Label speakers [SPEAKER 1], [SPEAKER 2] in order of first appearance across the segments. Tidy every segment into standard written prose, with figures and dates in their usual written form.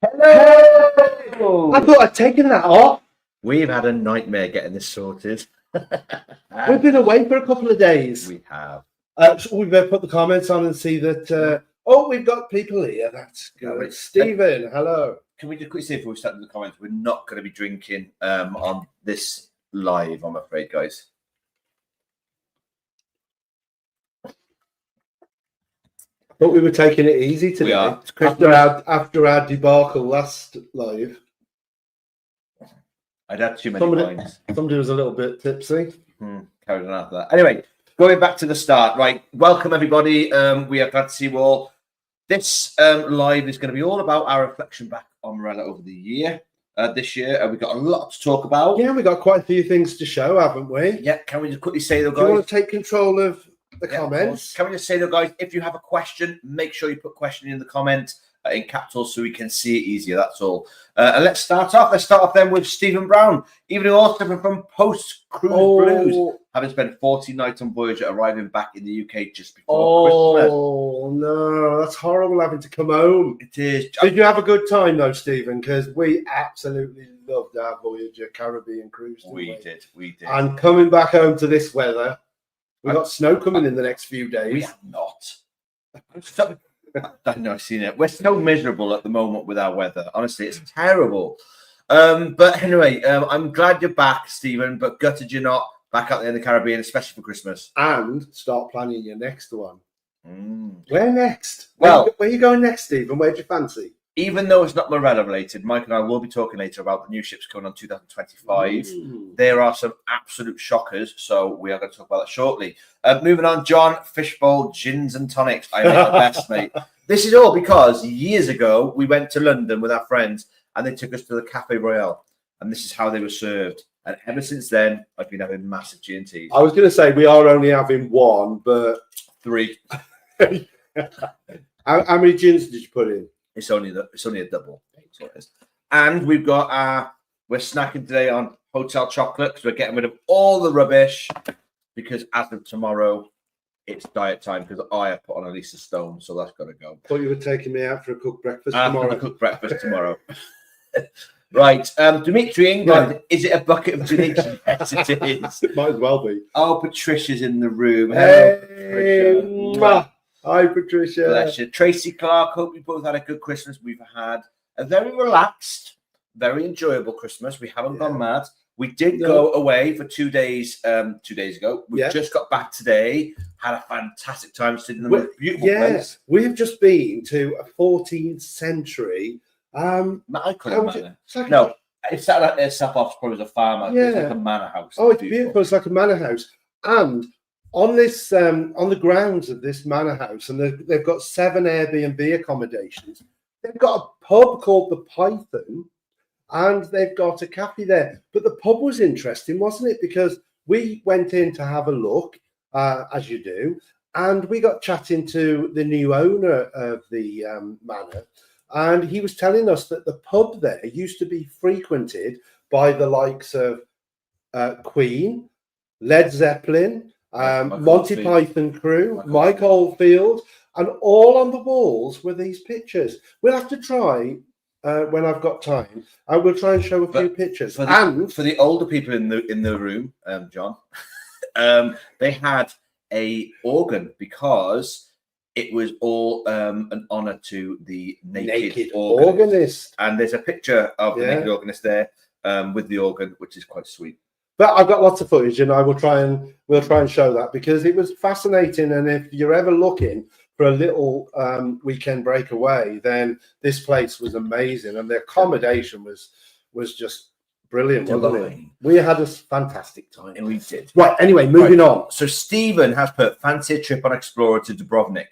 [SPEAKER 1] Hello!
[SPEAKER 2] I thought I'd taken that off.
[SPEAKER 1] We've had a nightmare getting this sorted.
[SPEAKER 2] We've been away for a couple of days.
[SPEAKER 1] We have.
[SPEAKER 2] So we better put the comments on and see that. Oh, we've got people here. That's good.
[SPEAKER 1] Right.
[SPEAKER 2] Stephen, hello.
[SPEAKER 1] Can we just quickly say before we start in the comments, we're not going to be drinking on this live, I'm afraid, guys.
[SPEAKER 2] Thought we were taking it easy today.
[SPEAKER 1] We are.
[SPEAKER 2] After our debacle last live.
[SPEAKER 1] I'd had too many wines.
[SPEAKER 2] Somebody was a little bit tipsy.
[SPEAKER 1] Carried on after that. Anyway, going back to the start, right? Welcome everybody. We are glad to see you all. This live is going to be all about our reflection back on Marella over the year. This year, we've got a lot to talk about.
[SPEAKER 2] Yeah, we've got quite a few things to show, haven't we?
[SPEAKER 1] Yeah. Can we just quickly say, though, guys?
[SPEAKER 2] Do you want to take control of the comments?
[SPEAKER 1] Can we just say, though, guys, if you have a question, make sure you put question in the comment in capitals so we can see it easier. That's all. And let's start off. Let's start off then with Stephen Brown, evening author from Post Cruise Blues, having spent 40 nights on Voyager, arriving back in the UK just before Christmas.
[SPEAKER 2] Oh no, that's horrible having to come home.
[SPEAKER 1] It is.
[SPEAKER 2] Did you have a good time though, Stephen? Because we absolutely loved our Voyager Caribbean cruise.
[SPEAKER 1] We did.
[SPEAKER 2] And coming back home to this weather, we've got snow coming in the next few days.
[SPEAKER 1] We have not. I've never seen it. We're so miserable at the moment with our weather. Honestly, it's terrible. But anyway, I'm glad you're back, Stephen, but gutted you're not back out there in the Caribbean, especially for Christmas.
[SPEAKER 2] And start planning your next one. Where next?
[SPEAKER 1] Well,
[SPEAKER 2] where are you going next, Stephen? Where do you fancy?
[SPEAKER 1] Even though it's not Marella related, Mike and I will be talking later about the new ships coming on 2025. There are some absolute shockers, so we are going to talk about that shortly. Moving on, John, fishbowl, gins and tonics. I make the best, mate. This is all because years ago we went to London with our friends and they took us to the Cafe Royale, and this is how they were served. And ever since then, I've been having massive G&Ts.
[SPEAKER 2] I was going to say we are only having one, but
[SPEAKER 1] 3.
[SPEAKER 2] How many gins did you put in?
[SPEAKER 1] It's only a double. And we're snacking today on hotel chocolate because we're getting rid of all the rubbish, because as of tomorrow it's diet time, because I have put on at least a stone, so that's got to go.
[SPEAKER 2] Thought you were taking me out for a cooked breakfast
[SPEAKER 1] tomorrow.
[SPEAKER 2] tomorrow.
[SPEAKER 1] Cooked breakfast tomorrow. Right, Dimitri England, is it a bucket of Dimitri? Yes, it is.
[SPEAKER 2] It might as well be.
[SPEAKER 1] Oh, Patricia's in the room.
[SPEAKER 2] Hey, hi, Patricia.
[SPEAKER 1] Bless you. Tracy Clark, hope you both had a good Christmas. We've had a very relaxed, very enjoyable Christmas. We haven't gone mad. We did go away for 2 days 2 days ago. We just got back today. Had a fantastic time sitting in the most beautiful place.
[SPEAKER 2] We've just been to a 14th century.
[SPEAKER 1] I couldn't imagine. No, it's sat at Sapphoff's probably a farm. It's like a manor house.
[SPEAKER 2] Oh, it's beautiful. It's like a manor house. And on this, on the grounds of this manor house, and they've got 7 Airbnb accommodations. They've got a pub called the Python, and they've got a cafe there. But the pub was interesting, wasn't it? Because we went in to have a look, as you do, and we got chatting to the new owner of the manor. And he was telling us that the pub there used to be frequented by the likes of Queen, Led Zeppelin, Monty Python crew, Mike Oldfield, and all on the walls were these pictures. We'll have to try when I've got time. I will try and show a few pictures.
[SPEAKER 1] For the older people in the room, John, they had a organ because it was all an honour to the naked organist. And there's a picture of the naked organist there with the organ, which is quite sweet.
[SPEAKER 2] But I've got lots of footage, and we'll try and show that, because it was fascinating. And if you're ever looking for a little weekend breakaway, then this place was amazing, and the accommodation was just brilliant, wasn't it? We had a fantastic time.
[SPEAKER 1] And we did.
[SPEAKER 2] Right, anyway, moving on.
[SPEAKER 1] So Stephen has put fancy a trip on Explorer to Dubrovnik.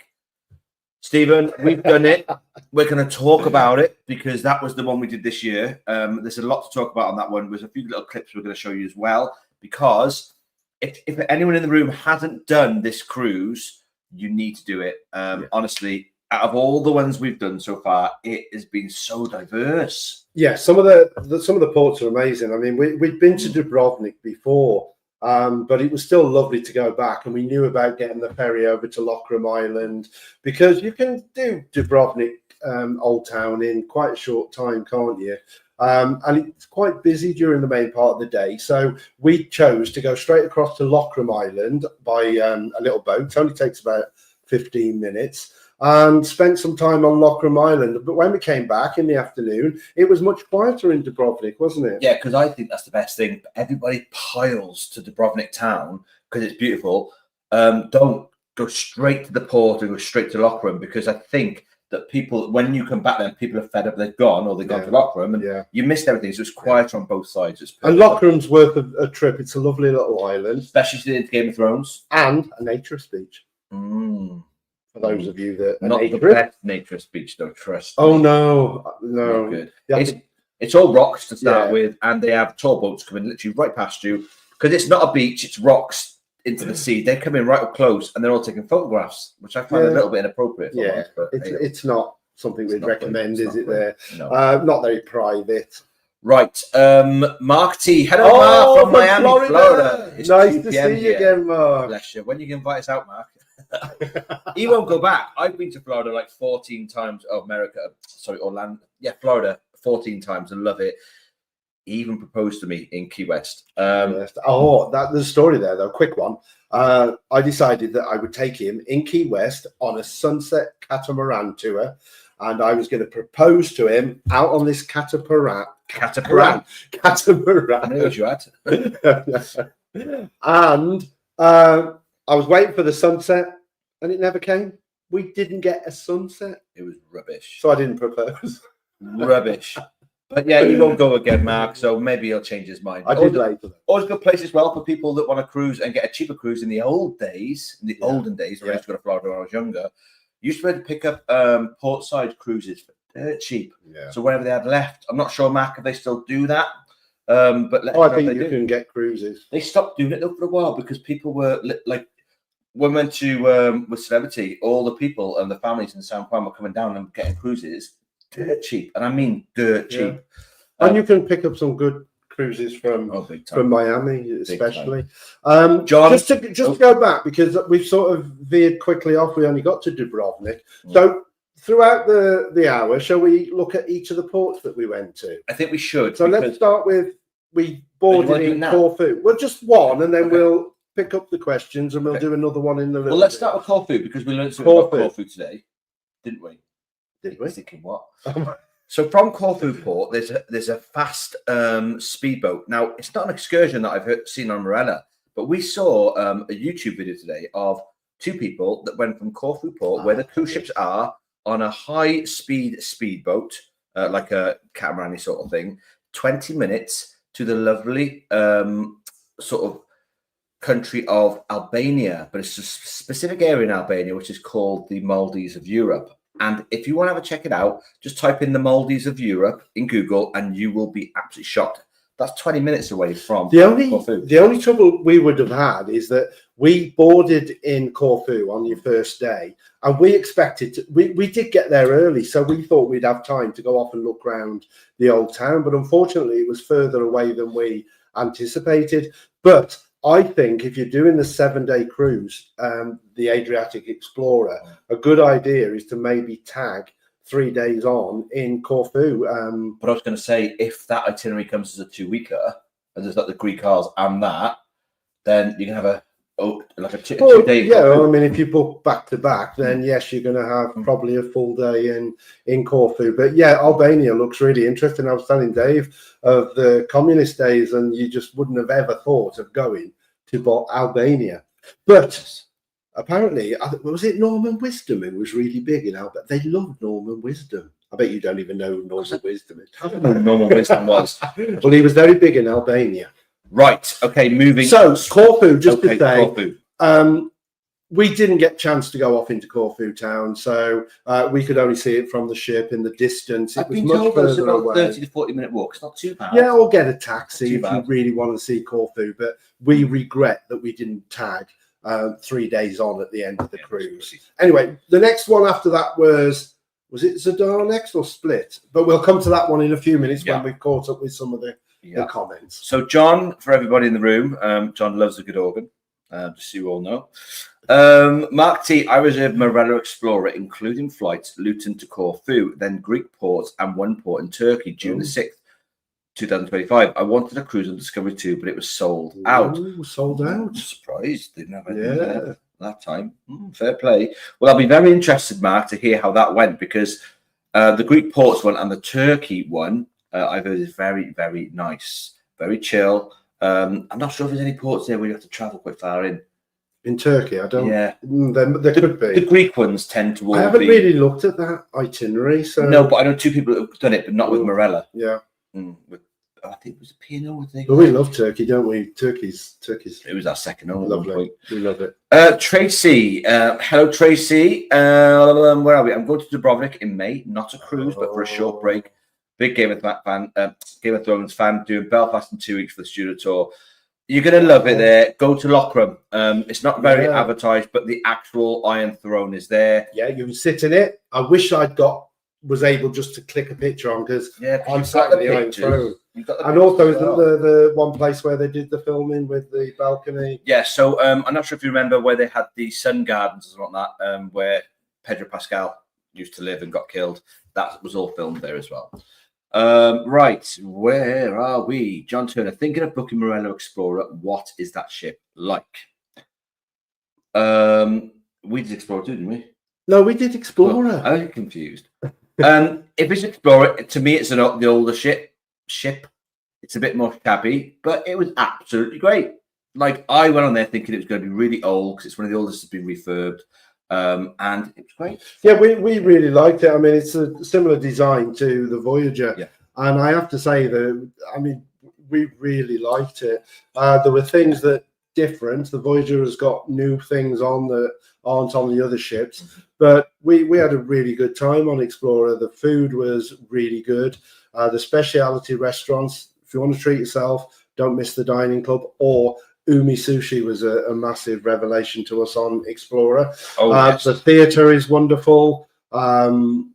[SPEAKER 1] Stephen, we've done it. We're going to talk about it because that was the one we did this year. There's a lot to talk about on that one. There's a few little clips we're going to show you as well, because if anyone in the room hasn't done this cruise, you need to do it. Honestly, out of all the ones we've done so far, it has been so diverse.
[SPEAKER 2] Yeah, some of the ports are amazing. I mean, we'd been to Dubrovnik before, but it was still lovely to go back, and we knew about getting the ferry over to Lockram Island, because you can do Dubrovnik Old Town in quite a short time, can't you? And it's quite busy during the main part of the day. So we chose to go straight across to Lochram Island by a little boat. It only takes about 15 minutes. And spent some time on Lochram Island. But when we came back in the afternoon, it was much quieter in Dubrovnik, wasn't it?
[SPEAKER 1] Yeah, because I think that's the best thing. Everybody piles to Dubrovnik town because it's beautiful. Don't go straight to the port or go straight to Lochram, because I think that people, when you come back, then people are fed up, they've gone, or they've gone to Lochram, and you missed everything. So it's quieter on both sides.
[SPEAKER 2] And Lochram's worth a trip. It's a lovely little island,
[SPEAKER 1] especially into Game of Thrones,
[SPEAKER 2] and a naturist beach. For those of you that are
[SPEAKER 1] not the best naturist beach, though. Trust.
[SPEAKER 2] Oh no.
[SPEAKER 1] Not good. It's all rocks to start with, and they have tour boats coming literally right past you, because it's not a beach; it's rocks into the sea. They come in right up close, and they're all taking photographs, which I find a little bit inappropriate.
[SPEAKER 2] But it's not something we'd recommend, is it? There,
[SPEAKER 1] no.
[SPEAKER 2] Not very private.
[SPEAKER 1] Right, Mark T. Hello, Mark from Miami, Florida.
[SPEAKER 2] It's nice to see you again, Mark.
[SPEAKER 1] Bless you. When you can invite us out, Mark? He won't go back. I've been to Florida like 14 times. Oh, Orlando. Yeah, Florida 14 times and love it. He even proposed to me in Key West.
[SPEAKER 2] There's a story there, though. Quick one. I decided that I would take him in Key West on a sunset catamaran tour, and I was going to propose to him out on this catamaran.
[SPEAKER 1] I know what you had.
[SPEAKER 2] And I was waiting for the sunset, and it never came. We didn't get a sunset.
[SPEAKER 1] It was rubbish.
[SPEAKER 2] So I didn't propose.
[SPEAKER 1] Rubbish. But yeah, he won't go again, Mark. So maybe he'll change his mind.
[SPEAKER 2] I did later.
[SPEAKER 1] Always a good place as well for people that want to cruise and get a cheaper cruise. In the old days, olden days, when I used to go to Florida when I was younger, you used to be able to pick up portside cruises for dirt cheap. Yeah. So whenever they had left, I'm not sure, Mark, if they still do that. But
[SPEAKER 2] I think you can get cruises.
[SPEAKER 1] They stopped doing it though for a while because people were like, when we went to with Celebrity, all the people and the families in San Juan were coming down and getting cruises dirt cheap, and I mean dirt cheap.
[SPEAKER 2] And you can pick up some good cruises from Miami, especially. John, just to go back, because we've sort of veered quickly off. We only got to Dubrovnik, so throughout the hour, shall we look at each of the ports that we went to?
[SPEAKER 1] I think we should.
[SPEAKER 2] So let's start with we boarded in Corfu. Well, just one, and then we'll pick up the questions, and we'll do another one in the.
[SPEAKER 1] Well, let's start with Corfu because we learned something about Corfu today, didn't we?
[SPEAKER 2] Did we?
[SPEAKER 1] Thinking what? So from Corfu Port, there's a fast speedboat. Now it's not an excursion that I've seen on Marella, but we saw a YouTube video today of two people that went from Corfu Port, where the cruise ships are, on a high-speed speedboat, like a catamaran sort of thing, 20 minutes to the lovely sort of country of Albania, but it's a specific area in Albania which is called the Maldives of Europe. And if you want to have a check it out, just type in the Maldives of Europe in Google and you will be absolutely shocked. That's 20 minutes away from Corfu.
[SPEAKER 2] The only trouble we would have had is that we boarded in Corfu on your first day, and we expected to, we did get there early, so we thought we'd have time to go off and look around the old town, but unfortunately it was further away than we anticipated. But I think if you're doing the 7-day cruise, the Adriatic Explorer, a good idea is to maybe tag 3 days on in Corfu.
[SPEAKER 1] But I was going to say, if that itinerary comes as a 2-weeker, and there's like the Greek Isles and that, then you can have a 2-day.
[SPEAKER 2] Yeah, I mean, if you book back to back, then yes, you're going to have probably a full day in Corfu. But yeah, Albania looks really interesting. I was telling Dave of the communist days, and you just wouldn't have ever thought of going to Albania. But apparently, was it Norman Wisdom who was really big in Albania? They loved Norman Wisdom. I bet you don't even know who Norman Wisdom is.
[SPEAKER 1] I don't know who Norman Wisdom was.
[SPEAKER 2] Well, he was very big in Albania.
[SPEAKER 1] Right. Okay. Moving.
[SPEAKER 2] So Corfu, just to say, Corfu. We didn't get a chance to go off into Corfu town, so we could only see it from the ship in the distance. It was much further away.
[SPEAKER 1] 30 to 40-minute walk. It's not too bad.
[SPEAKER 2] Yeah, or get a taxi if you really want to see Corfu. But we regret that we didn't tag 3 days on at the end of the cruise. Anyway, the next one after that was it Zadar next or Split? But we'll come to that one in a few minutes when we've caught up with some of the comments.
[SPEAKER 1] So John, for everybody in the room, John loves a good organ, just so you all know. Mark T, I reserved Marella Explorer, including flights Luton to Corfu, then Greek ports and one port in Turkey, June the 6th, 2025. I wanted a cruise on Discovery 2, but it was sold out.
[SPEAKER 2] Ooh, sold out.
[SPEAKER 1] I'm surprised. Didn't have anything there that time. Fair play. Well, I'll be very interested, Mark, to hear how that went, because the Greek ports one and the Turkey one, I've heard is very, very nice. Very chill. I'm not sure if there's any ports there where you have to travel quite far in.
[SPEAKER 2] In Turkey, I don't.
[SPEAKER 1] Yeah,
[SPEAKER 2] there could be.
[SPEAKER 1] The Greek ones tend to.
[SPEAKER 2] I haven't really looked at that itinerary, so
[SPEAKER 1] no. But I know two people who've done it, but not with Marella.
[SPEAKER 2] Yeah,
[SPEAKER 1] I think it was a P&O.
[SPEAKER 2] But we love Turkey, don't we? Turkey's.
[SPEAKER 1] It was our second home.
[SPEAKER 2] Lovely. We love it.
[SPEAKER 1] Tracy, hello Tracy. Where are we? I'm going to Dubrovnik in May. Not a cruise, but for a short break. Big Game of Thrones fan. Doing Belfast in 2 weeks for the student tour. You're going to love it there. Go to Lockram. It's not very advertised, but the actual Iron Throne is there.
[SPEAKER 2] Yeah, you can sit in it. I wish was able just to click a picture on, because I'm sat in the Iron Throne. And also, isn't the one place where they did the filming with the balcony?
[SPEAKER 1] Yeah, so I'm not sure if you remember where they had the sun gardens and whatnot, where Pedro Pascal used to live and got killed. That was all filmed there as well. Right, where are we? John Turner, thinking of booking Marella Explorer. What is that ship like? We did Explorer too, didn't we?
[SPEAKER 2] No, we did Explorer.
[SPEAKER 1] I was confused. If it's Explorer, to me, it's the older ship. It's a bit more shabby, but it was absolutely great. Like, I went on there thinking it was going to be really old because it's one of the oldest that's been refurbed. And it was great.
[SPEAKER 2] Yeah, we really liked it. I mean, it's a similar design to the Voyager. Yeah. And I have to say that, I mean, we really liked it. There were things that different. The Voyager has got new things on that aren't on the other ships. But we had a really good time on Explorer. The food was really good. The specialty restaurants, if you want to treat yourself, don't miss the dining club. Or Umi Sushi was a massive revelation to us on Explorer. Yes. The theatre is wonderful. The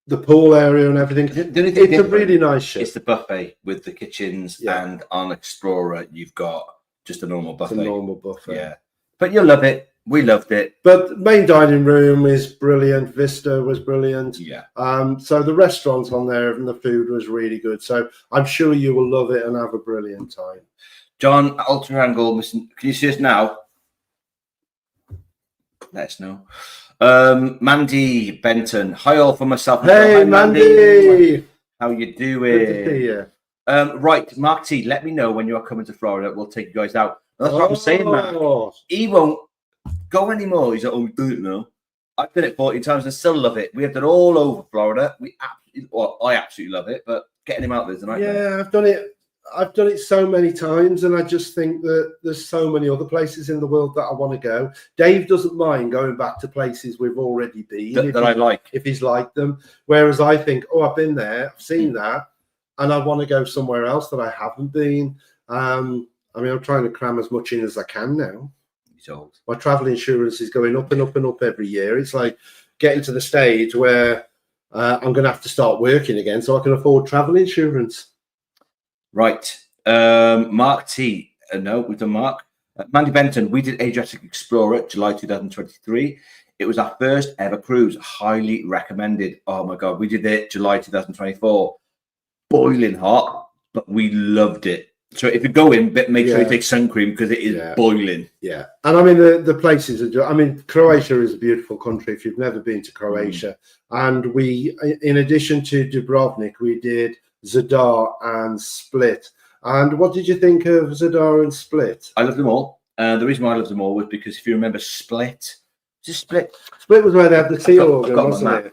[SPEAKER 2] pool area and everything. It's a really nice ship.
[SPEAKER 1] It's the buffet with the kitchens, and on Explorer you've got just a normal buffet.
[SPEAKER 2] It's a normal buffet.
[SPEAKER 1] Yeah, but you'll love it. We loved it.
[SPEAKER 2] But the main dining room is brilliant. Vista was brilliant.
[SPEAKER 1] Yeah.
[SPEAKER 2] So the restaurants on there and the food was really good. So I'm sure you will love it and have a brilliant time.
[SPEAKER 1] John, Ultra Angle, can you see us now? Let us know. Mandy Benton. Hi all for myself.
[SPEAKER 2] Hey, hi, Mandy.
[SPEAKER 1] How you doing?
[SPEAKER 2] Good to see you.
[SPEAKER 1] Right, Mark T, let me know when you are coming to Florida. We'll take you guys out. That's what I'm saying, Mark. He won't go anymore. He's like, oh, we do it now. I've done it 40 times and still love it. We have done it all over Florida. I absolutely love it, but getting him out there is a nightmare.
[SPEAKER 2] Yeah, I've done it so many times, and I just think that there's so many other places in the world that I want to go. Dave doesn't mind going back to places we've already been
[SPEAKER 1] that I like,
[SPEAKER 2] if he's liked them. Whereas I think, oh, I've been there, I've seen that, and I want to go somewhere else that I haven't been. I mean, I'm trying to cram as much in as I can now.
[SPEAKER 1] He's old. My
[SPEAKER 2] travel insurance is going up and up and up every year. It's like getting to the stage where I'm going to have to start working again so I can afford travel insurance.
[SPEAKER 1] Right. Mark T. No, we've done Mark. Mandy Benton, we did Adriatic Explorer, July 2023. It was our first ever cruise. Highly recommended. Oh my God. We did it July 2024. Boiling hot, but we loved it. So if you go in, make sure you take sun cream because it is boiling. Yeah.
[SPEAKER 2] And I mean, the places are, I mean, Croatia is a beautiful country if you've never been to Croatia. And we, in addition to Dubrovnik, we did Zadar and Split. And what did you think of Zadar and Split?
[SPEAKER 1] I loved them all. The reason why I loved them all was because if you remember Split, just Split.
[SPEAKER 2] Split was where they had the sea organ, wasn't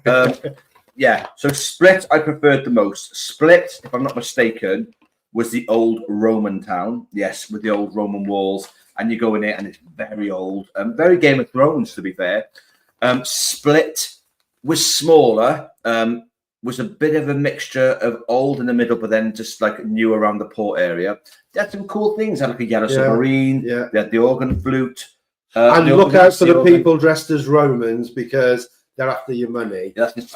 [SPEAKER 1] it? Yeah. So Split, I preferred the most. Split, if I'm not mistaken, was the old Roman town. Yes, with the old Roman walls. And you go in it and it's very old. Very Game of Thrones, to be fair. Split was smaller. Was a bit of a mixture of old in the middle, but then just like new around the port area. They had some cool things. They had like a yellow submarine. Yeah. They had the organ flute.
[SPEAKER 2] And look out for the people dressed as Romans because they're after your money.
[SPEAKER 1] Yeah, that's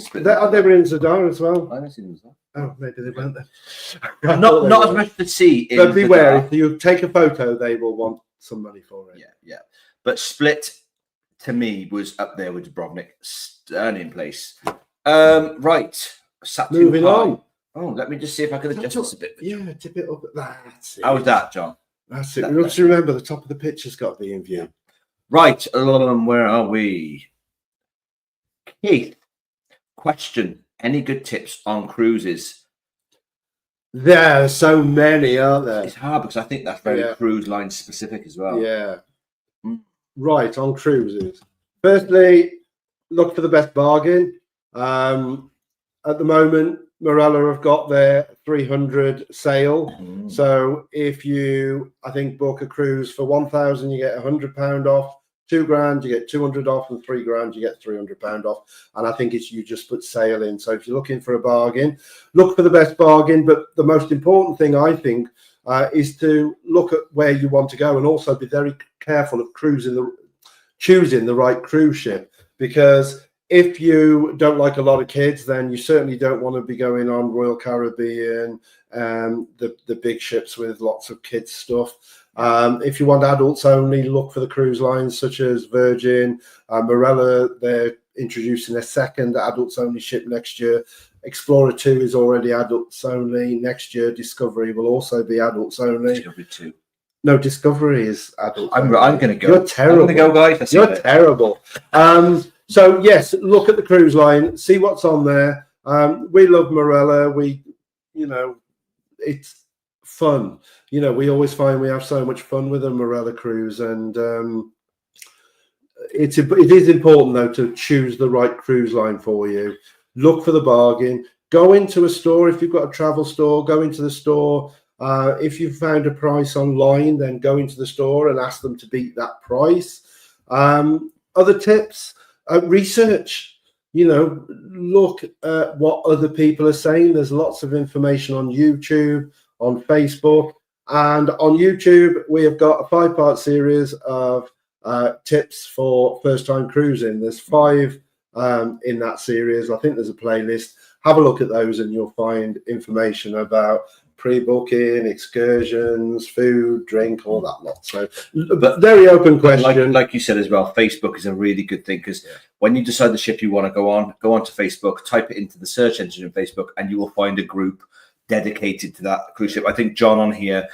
[SPEAKER 1] Split.
[SPEAKER 2] They were in Zadar as well.
[SPEAKER 1] I haven't seen them as well.
[SPEAKER 2] Oh, maybe they weren't there.
[SPEAKER 1] Not as much to see.
[SPEAKER 2] But beware, if you take a photo, they will want some money for it.
[SPEAKER 1] Yeah. But Split to me was up there with Dubrovnik. Stunning place. Right. Sat too
[SPEAKER 2] Moving
[SPEAKER 1] high.
[SPEAKER 2] on.
[SPEAKER 1] Oh, let me just see if I can adjust this a bit.
[SPEAKER 2] Yeah, tip it up. That's it.
[SPEAKER 1] How was that, John?
[SPEAKER 2] That's it. Just remember, the top of the picture's got to be in view.
[SPEAKER 1] Right. Where are we? Keith, question. Any good tips on cruises?
[SPEAKER 2] There are so many, aren't there?
[SPEAKER 1] It's hard because I think that's very cruise line specific as well.
[SPEAKER 2] Yeah. Right, on cruises. Firstly, look for the best bargain. At the moment, Marella have got their 300 sale. So if you, I think, book a cruise for 1,000, you get £100 off. £2,000, you get 200 off, and £3,000, you get £300 off. And I think it's you just put sail in. So if you're looking for a bargain, look for the best bargain. But the most important thing, I think, is to look at where you want to go, and also be very careful of choosing the right cruise ship, because if you don't like a lot of kids, then you certainly don't want to be going on Royal Caribbean, the big ships with lots of kids stuff. If you want adults only, look for the cruise lines such as Virgin, Marella. They're introducing a second adults only ship next year. Explorer 2 is already adults only. Next year, Discovery will also be adults only.
[SPEAKER 1] Discovery 2.
[SPEAKER 2] No, Discovery is adults
[SPEAKER 1] I'm going to go.
[SPEAKER 2] You're terrible.
[SPEAKER 1] I'm going to go, guys.
[SPEAKER 2] You're terrible. So, yes, look at the cruise line. See what's on there. We love Marella. It's fun. We always find we have so much fun with a Marella cruise. And it is important, though, to choose the right cruise line for you. Look for the bargain. Go into a store. If you've got a travel store, go into the store. If you've found a price online, then go into the store and ask them to beat that price. Other tips, research. Look at what other people are saying. There's lots of information on YouTube, on Facebook. And on YouTube, we have got a 5-part series of tips for first-time cruising. There's 5 in that series. I think there's a playlist. Have a look at those and you'll find information about pre-booking, excursions, food, drink, all that lot. So, but very open question.
[SPEAKER 1] Like you said as well, Facebook is a really good thing, because when you decide the ship you want to go onto Facebook, type it into the search engine of Facebook, and you will find a group dedicated to that cruise ship. I think John on here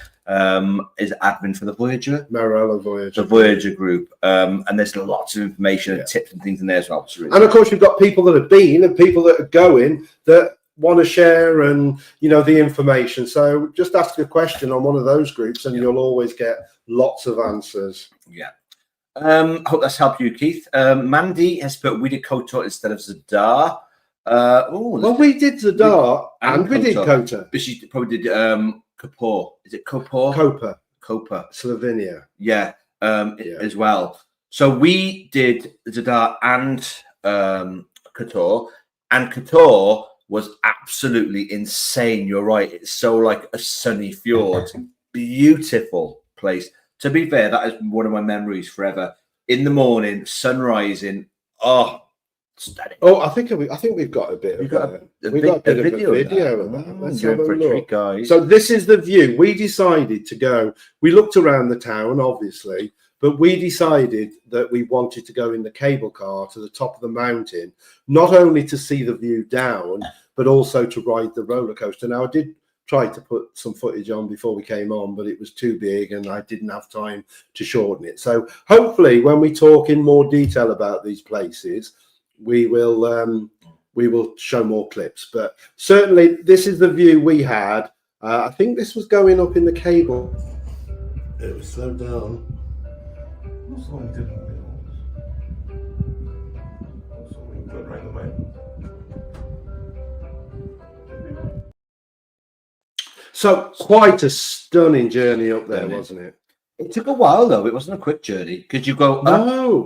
[SPEAKER 1] is admin for the Voyager.
[SPEAKER 2] Marella Voyager.
[SPEAKER 1] The Voyager group. And there's lots of information and tips and things in there as well. Really
[SPEAKER 2] and of course, you've got people that have been and people that are going that want to share and the information. So just ask a question on one of those groups and you'll always get lots of answers.
[SPEAKER 1] Yeah. Hope that's helped you, Keith. Mandy has put we did Kotor instead of Zadar.
[SPEAKER 2] Well, we did Zadar and we did Kotor.
[SPEAKER 1] But she probably did Kopor. Is it Kopor?
[SPEAKER 2] Koper. Slovenia.
[SPEAKER 1] Yeah, as well. So we did Zadar and Kotor, and Kotor was absolutely insane. You're right. It's so like a sunny fjord. Beautiful place. To be fair, that is one of my memories forever. In the morning, sun rising. Oh, stunning.
[SPEAKER 2] Oh, I think we've got a bit. We've got a bit of a video of that. Let's have a look, guys. So this is the view. We decided to go. We looked around the town, obviously, but we decided that we wanted to go in the cable car to the top of the mountain, not only to see the view down, but also to ride the roller coaster. Now, I did try to put some footage on before we came on, but it was too big and I didn't have time to shorten it. So hopefully when we talk in more detail about these places, we will show more clips. But certainly this is the view we had. I think this was going up in the cable. It was slowed down. So quite a stunning journey up there, wasn't it?
[SPEAKER 1] It took a while though. It wasn't a quick journey, because you go up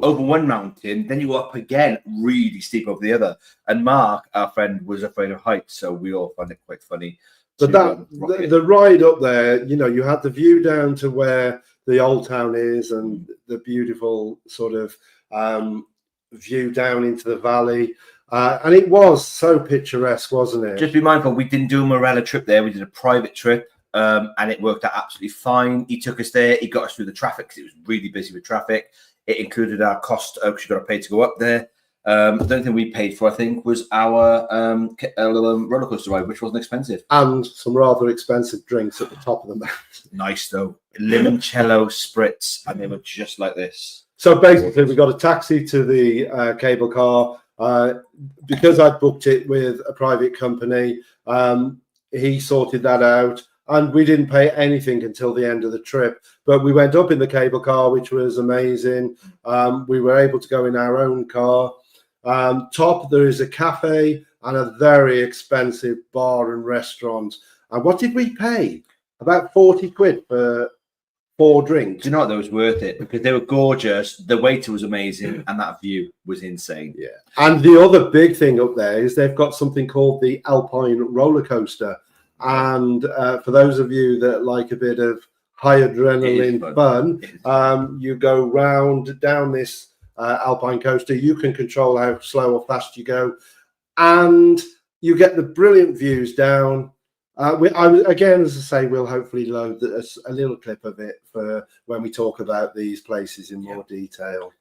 [SPEAKER 1] over one mountain, then you go up again, really steep over the other. And Mark, our friend, was afraid of heights, so we all found it quite funny.
[SPEAKER 2] But the ride up there, you had the view down to where the old town is and the beautiful sort of view down into the valley. And it was so picturesque, wasn't it?
[SPEAKER 1] Just be mindful, we didn't do a Marella trip there. We did a private trip. and it worked out absolutely fine. He took us there. He got us through the traffic because it was really busy with traffic. It included our cost because you got to pay to go up there. The only thing we paid for, I think, was our roller coaster ride, which wasn't expensive.
[SPEAKER 2] And some rather expensive drinks at the top of the mountain.
[SPEAKER 1] Nice, though. Limoncello spritz, and they were just like this.
[SPEAKER 2] So basically, we got a taxi to the cable car. Because I'd booked it with a private company, he sorted that out. And we didn't pay anything until the end of the trip. But we went up in the cable car, which was amazing. We were able to go in our own car. Top, there is a cafe and a very expensive bar and restaurant. And what did we pay? About 40 quid for 4 drinks.
[SPEAKER 1] Do you know what? That was worth it because they were gorgeous. The waiter was amazing, and that view was insane.
[SPEAKER 2] Yeah. And the other big thing up there is they've got something called the Alpine roller coaster. And for those of you that like a bit of high adrenaline fun, you go round down this Alpine coaster. You can control how slow or fast you go, and you get the brilliant views down. Again, as I say, we'll hopefully load a little clip of it for when we talk about these places in more detail.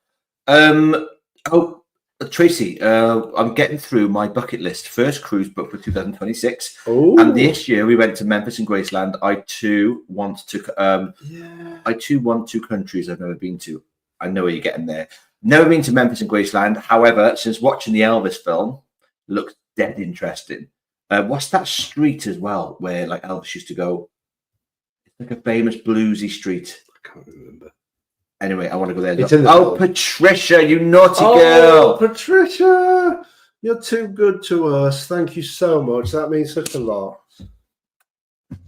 [SPEAKER 1] Tracy, I'm getting through my bucket list. First cruise book for 2026.
[SPEAKER 2] Ooh.
[SPEAKER 1] And this year we went to Memphis and Graceland. I too want 2 countries I've never been to. I know where you're getting there. Never been to Memphis and Graceland. However, since watching the Elvis film, looks dead interesting. What's that street as well where like Elvis used to go? It's like a famous bluesy street.
[SPEAKER 2] I can't remember.
[SPEAKER 1] Anyway, I want to go there.
[SPEAKER 2] It's in the
[SPEAKER 1] film. Patricia, you naughty girl.
[SPEAKER 2] Patricia, you're too good to us. Thank you so much. That means such a lot.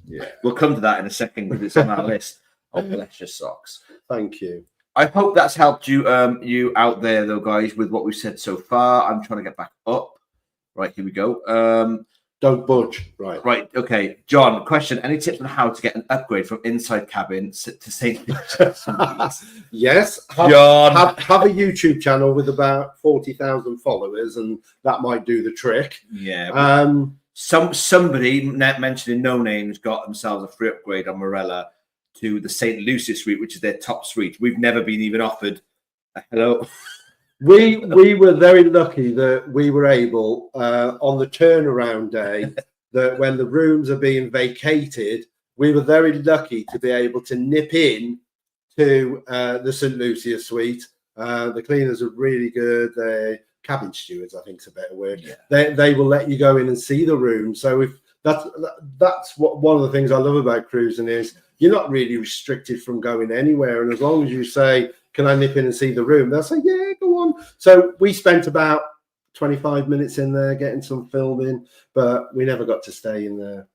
[SPEAKER 1] Yeah. We'll come to that in a second because it's on our list. Oh, bless your socks.
[SPEAKER 2] Thank you.
[SPEAKER 1] I hope that's helped you you out there, though, guys, with what we've said so far. I'm trying to get back up. Right, here we go.
[SPEAKER 2] Don't budge. Right.
[SPEAKER 1] Okay. John, question. Any tips on how to get an upgrade from inside cabin to St. Lucia's?
[SPEAKER 2] Yes.
[SPEAKER 1] John.
[SPEAKER 2] Have a YouTube channel with about 40,000 followers, and that might do the trick.
[SPEAKER 1] Yeah. Somebody mentioning no names got themselves a free upgrade on Marella to the St. Lucia suite, which is their top suite. We've never been even offered a hello.
[SPEAKER 2] We were very lucky that we were able on the turnaround day that when the rooms are being vacated, we were very lucky to be able to nip in to the St. Lucia suite. The cleaners are really good. The cabin stewards, I think is a better word. Yeah. They will let you go in and see the room. So if that's what one of the things I love about cruising is you're not really restricted from going anywhere. And as long as you say, can I nip in and see the room? They'll say, yeah, go on. So we spent about 25 minutes in there getting some filming, but we never got to stay in there.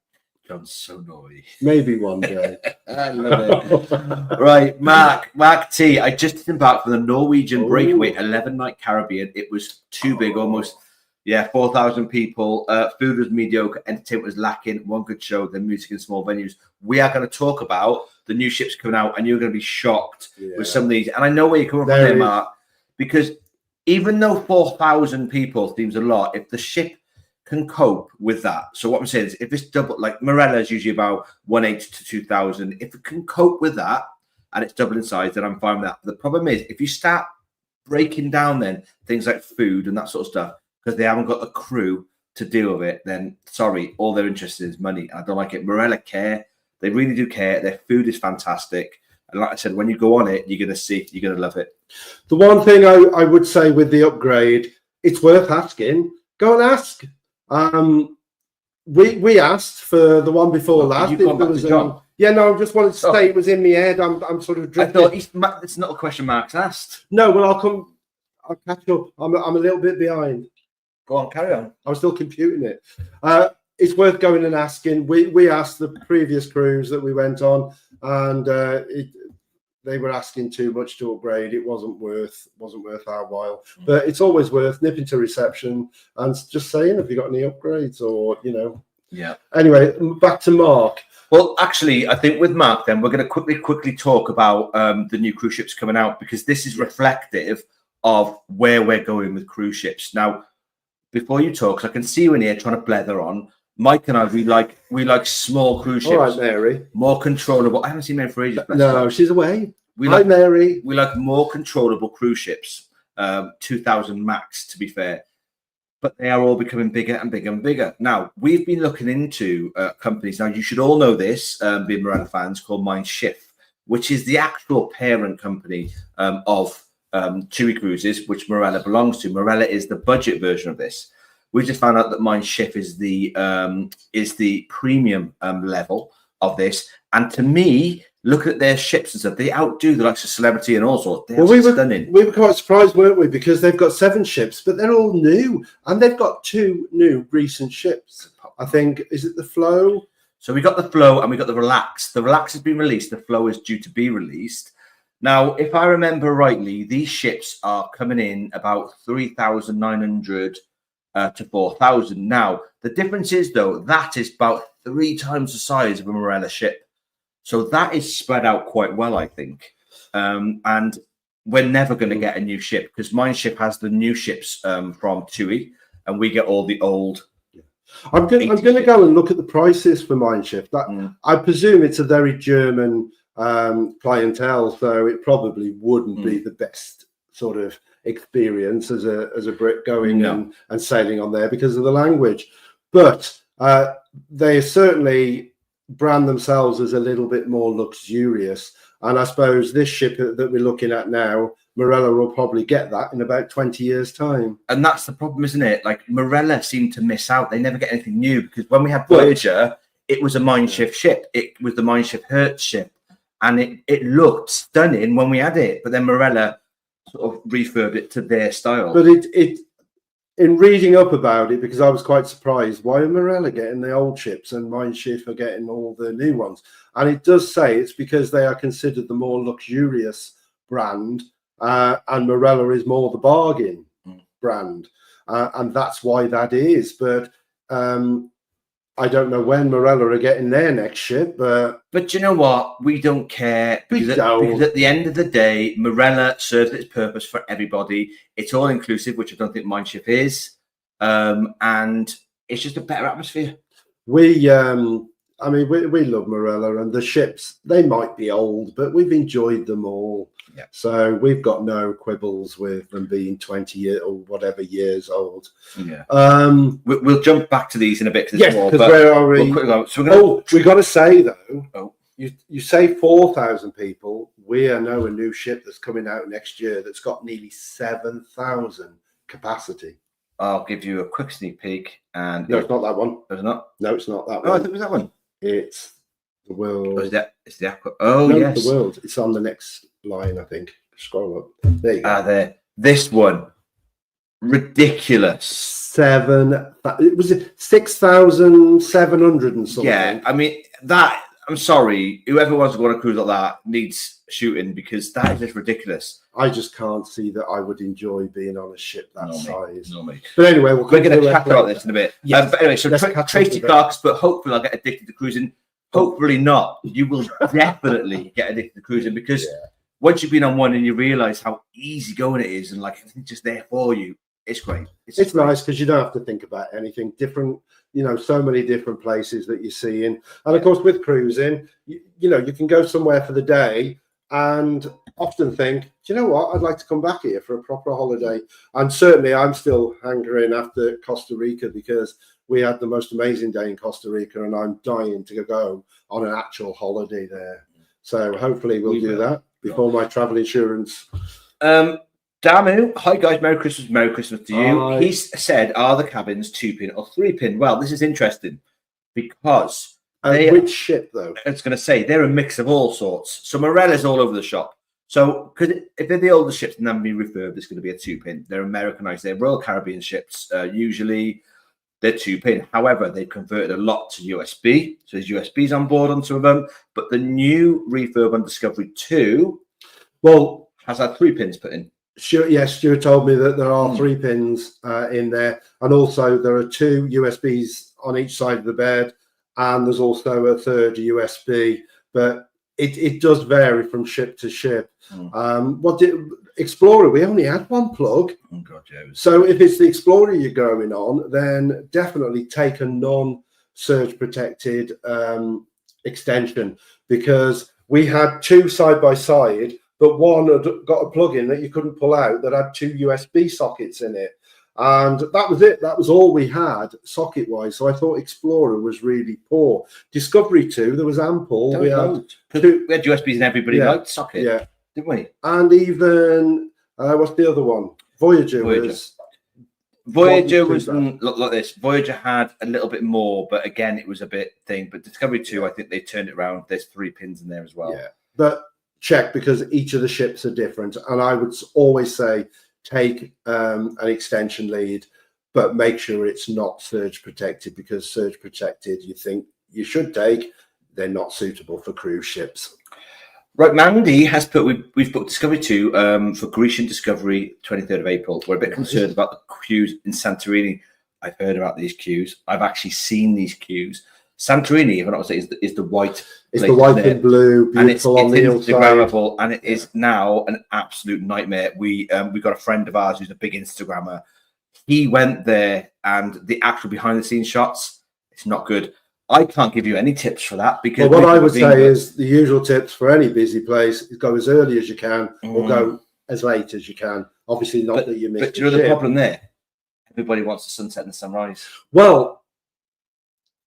[SPEAKER 1] John's so naughty.
[SPEAKER 2] Maybe one day.
[SPEAKER 1] I love it. Right, Mark T. I just embarked from the Norwegian breakaway 11-night Caribbean. It was too big, almost. Yeah, 4,000 people. Food was mediocre. Entertainment was lacking. One good show, then music in small venues. We are going to talk about the new ships coming out, and you're going to be shocked with some of these. And I know where you're coming from there, Mark, because even though 4,000 people seems a lot, if the ship can cope with that. So what I'm saying is, if it's double, like Marella is usually about 180 to 2,000. If it can cope with that, and it's double in size, then I'm fine with that. But the problem is, if you start breaking down then things like food and that sort of stuff, because they haven't got a crew to deal with it, then sorry, all they're interested in is money. I don't like it. Marella care. They really do care. Their food is fantastic. And like I said, when you go on it, you're going to love it.
[SPEAKER 2] The one thing I would say with the upgrade, it's worth asking. Go and ask. We asked for the one before last. Yeah, no, I just wanted to say it was in my head. I'm sort of drifting.
[SPEAKER 1] I thought it's not a question Mark's asked.
[SPEAKER 2] No, well, I'll catch up. I'm a little bit behind.
[SPEAKER 1] Go on, carry on.
[SPEAKER 2] I was still computing it. It's worth going and asking. We asked the previous cruise that we went on, and they were asking too much to upgrade. It wasn't worth our while. But it's always worth nipping to reception and just saying, have you got any upgrades, or
[SPEAKER 1] Yeah.
[SPEAKER 2] Anyway, back to Mark.
[SPEAKER 1] Well, actually, I think with Mark, then we're going to quickly talk about the new cruise ships coming out, because this is reflective of where we're going with cruise ships. Now, before you talk, because I can see you in here trying to blether on, Mike and I, we like small cruise ships.
[SPEAKER 2] All right, Mary.
[SPEAKER 1] More controllable. I haven't seen Mary for ages.
[SPEAKER 2] No, she's away.
[SPEAKER 1] Hi,
[SPEAKER 2] Mary.
[SPEAKER 1] We like more controllable cruise ships, 2,000 max, to be fair. But they are all becoming bigger and bigger and bigger. Now, we've been looking into companies. Now, you should all know this, being Marella fans, called Mein Schiff, which is the actual parent company of TUI Cruises, which Marella belongs to. Marella is the budget version of this. We just found out that Mein Schiff is the premium level of this. And to me, look at their ships and stuff. They outdo the likes of Celebrity and all sorts. They're stunning.
[SPEAKER 2] We were quite surprised, weren't we? Because they've got 7 ships, but they're all new. And they've got 2 new recent ships. I think, is it the Flow?
[SPEAKER 1] So we got the Flow and we got the Relax. The Relax has been released. The Flow is due to be released. Now, if I remember rightly, these ships are coming in about 3,900 to 4,000. Now, the difference is, though, that is about 3 times the size of a Marella ship. So that is spread out quite well, I think. And we're never going to get a new ship because Mein Schiff has the new ships from TUI and we get all the old.
[SPEAKER 2] I'm going to go and look at the prices for Mein Schiff. I presume it's a very German clientele, so it probably wouldn't be the best sort of experience as a Brit going and sailing on there because of the language. But they certainly brand themselves as a little bit more luxurious. And I suppose this ship that we're looking at now, Marella will probably get that in about 20 years' time.
[SPEAKER 1] And that's the problem, isn't it? Like Marella seemed to miss out. They never get anything new because when we had Voyager, it was a Mein Schiff ship. It was the Mein Schiff Hertz ship. And it looked stunning when we had it. But then Marella sort of refurbed it to their style.
[SPEAKER 2] But in reading up about it, because I was quite surprised, why are Marella getting the old ships and Mein Schiff are getting all the new ones? And it does say it's because they are considered the more luxurious brand, and Marella is more the bargain brand, and that's why that is. But I don't know when Marella are getting their next ship, but
[SPEAKER 1] you know what? We don't care because at the end of the day, Marella serves its purpose for everybody. It's all inclusive, which I don't think Mein Schiff is, and it's just a better atmosphere.
[SPEAKER 2] We love Marella, and the ships, they might be old, but we've enjoyed them all.
[SPEAKER 1] Yeah.
[SPEAKER 2] So we've got no quibbles with them being 20 years or whatever years old.
[SPEAKER 1] Yeah. We'll jump back to these in a bit.
[SPEAKER 2] Yes, because where are we? We've got to say though. You say 4,000 people. We know a new ship that's coming out next year that's got nearly 7,000 capacity.
[SPEAKER 1] I'll give you a quick sneak peek. And
[SPEAKER 2] no, it's not that one.
[SPEAKER 1] Is it not?
[SPEAKER 2] No, it's not that one.
[SPEAKER 1] Oh, I think it was that one.
[SPEAKER 2] It's the World.
[SPEAKER 1] Oh, it's the Aqua. Oh, no, yes.
[SPEAKER 2] The World. It's on the next line, I think. Scroll up. There you go.
[SPEAKER 1] There. This one. Ridiculous.
[SPEAKER 2] It was 6,700 and something.
[SPEAKER 1] Yeah, I mean, that, I'm sorry, whoever wants to go on a cruise like that needs shooting because that is just ridiculous.
[SPEAKER 2] I just can't see that I would enjoy being on a ship that size.
[SPEAKER 1] No, mate.
[SPEAKER 2] But anyway, we're
[SPEAKER 1] going to chat about this in a bit.
[SPEAKER 2] Yes.
[SPEAKER 1] But anyway, so Tracy Clark's, but hopefully I'll get addicted to cruising. Hopefully not. You will definitely get addicted to cruising because once you've been on one and you realise how easy going it is and like everything's just there for you, it's great.
[SPEAKER 2] It's nice because you don't have to think about anything different. You know, so many different places that you see in. And of course, with cruising, you know, you can go somewhere for the day and often think, do you know what? I'd like to come back here for a proper holiday. And certainly I'm still hankering after Costa Rica because we had the most amazing day in Costa Rica and I'm dying to go on an actual holiday there. So hopefully we'll do that before my travel insurance.
[SPEAKER 1] Damu, hi guys, Merry Christmas to you.
[SPEAKER 2] Hi.
[SPEAKER 1] He's said, are the cabins 2-pin or 3-pin? Well, this is interesting because
[SPEAKER 2] which ship though?
[SPEAKER 1] I was going to say they're a mix of all sorts. So Morella's all over the shop. So if they're the older ships and haven't been refurbed, it's going to be a 2-pin. They're Americanized. They're Royal Caribbean ships. Usually they're 2-pin. However, they've converted a lot to USB. So there's USBs on board on some of them. But the new refurb on Discovery 2 has had 3 pins put in.
[SPEAKER 2] Stuart told me that there are 3 pins in there, and also there are 2 USBs on each side of the bed, and there's also a third USB. But it does vary from ship to ship. Explorer? We only had 1 plug.
[SPEAKER 1] Oh God, yeah.
[SPEAKER 2] So if it's the Explorer you're going on, then definitely take a non surge protected extension, because we had two side by side, but one had got a plug in that you couldn't pull out that had two USB sockets in it. And that was it. That was all we had socket wise. So I thought Explorer was really poor. Discovery 2, there was ample. We had
[SPEAKER 1] USBs in everybody liked socket.
[SPEAKER 2] Yeah.
[SPEAKER 1] Didn't we?
[SPEAKER 2] And even what's the other one? Voyager was
[SPEAKER 1] look like this. Voyager had a little bit more, but again, it was a bit thing. But Discovery 2, I think they turned it around. There's 3 pins in there as well.
[SPEAKER 2] Yeah, but check, because each of the ships are different. And I would always say take an extension lead, but make sure it's not surge protected, because surge protected, you think you should take, they're not suitable for cruise ships.
[SPEAKER 1] Right, Mandy has put, we've booked Discovery 2 for Grecian Discovery, 23rd of April. We're a bit concerned about the queues in Santorini. I've heard about these queues. I've actually seen these queues. Santorini, if I'm not mistaken, is the white.
[SPEAKER 2] It's the white and blue, beautiful on the
[SPEAKER 1] Instagrammable, and it is now an absolute nightmare. We got a friend of ours who's a big Instagrammer. He went there, and the actual behind the scenes shots, it's not good. I can't give you any tips for that, because
[SPEAKER 2] what I would say is the usual tips for any busy place is go as early as you can or go as late as you can. Obviously, not that you miss.
[SPEAKER 1] But do you know the problem there? Everybody wants the sunset and the sunrise.
[SPEAKER 2] Well,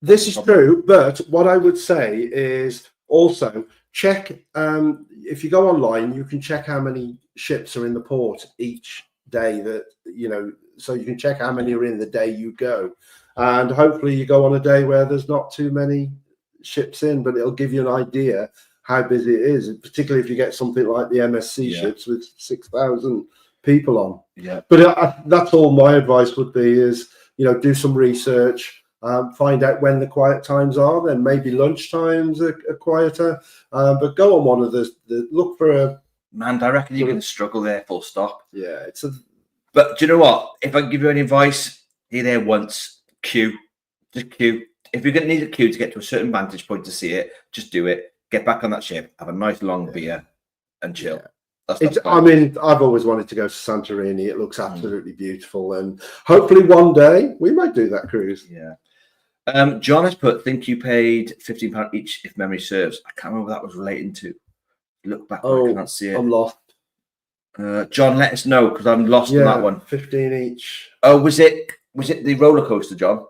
[SPEAKER 2] this is true, but what I would say is also check. If you go online, you can check how many ships are in the port each day. So you can check how many are in the day you go. And hopefully you go on a day where there's not too many ships in, but it'll give you an idea how busy it is, particularly if you get something like the MSC ships with 6,000 people on.
[SPEAKER 1] Yeah.
[SPEAKER 2] But that's all my advice would be is, do some research, find out when the quiet times are, then maybe lunch times are quieter, but go on one of the look for a...
[SPEAKER 1] Man, I reckon you're going to struggle there, full stop.
[SPEAKER 2] Yeah.
[SPEAKER 1] But do you know what? If I can give you any advice, you're there once. Queue, just queue. If you're going to need a queue to get to a certain vantage point to see it, just do it. Get back on that ship, have a nice long beer, and chill.
[SPEAKER 2] I mean, I've always wanted to go to Santorini. It looks absolutely beautiful, and hopefully one day we might do that cruise.
[SPEAKER 1] Yeah. John has put, think you paid £15 each, if memory serves. I can't remember what that was relating to. Look back, I can't see it.
[SPEAKER 2] I'm lost.
[SPEAKER 1] John, let us know, because I'm lost on that one.
[SPEAKER 2] 15 each.
[SPEAKER 1] Oh, was it the roller coaster, John,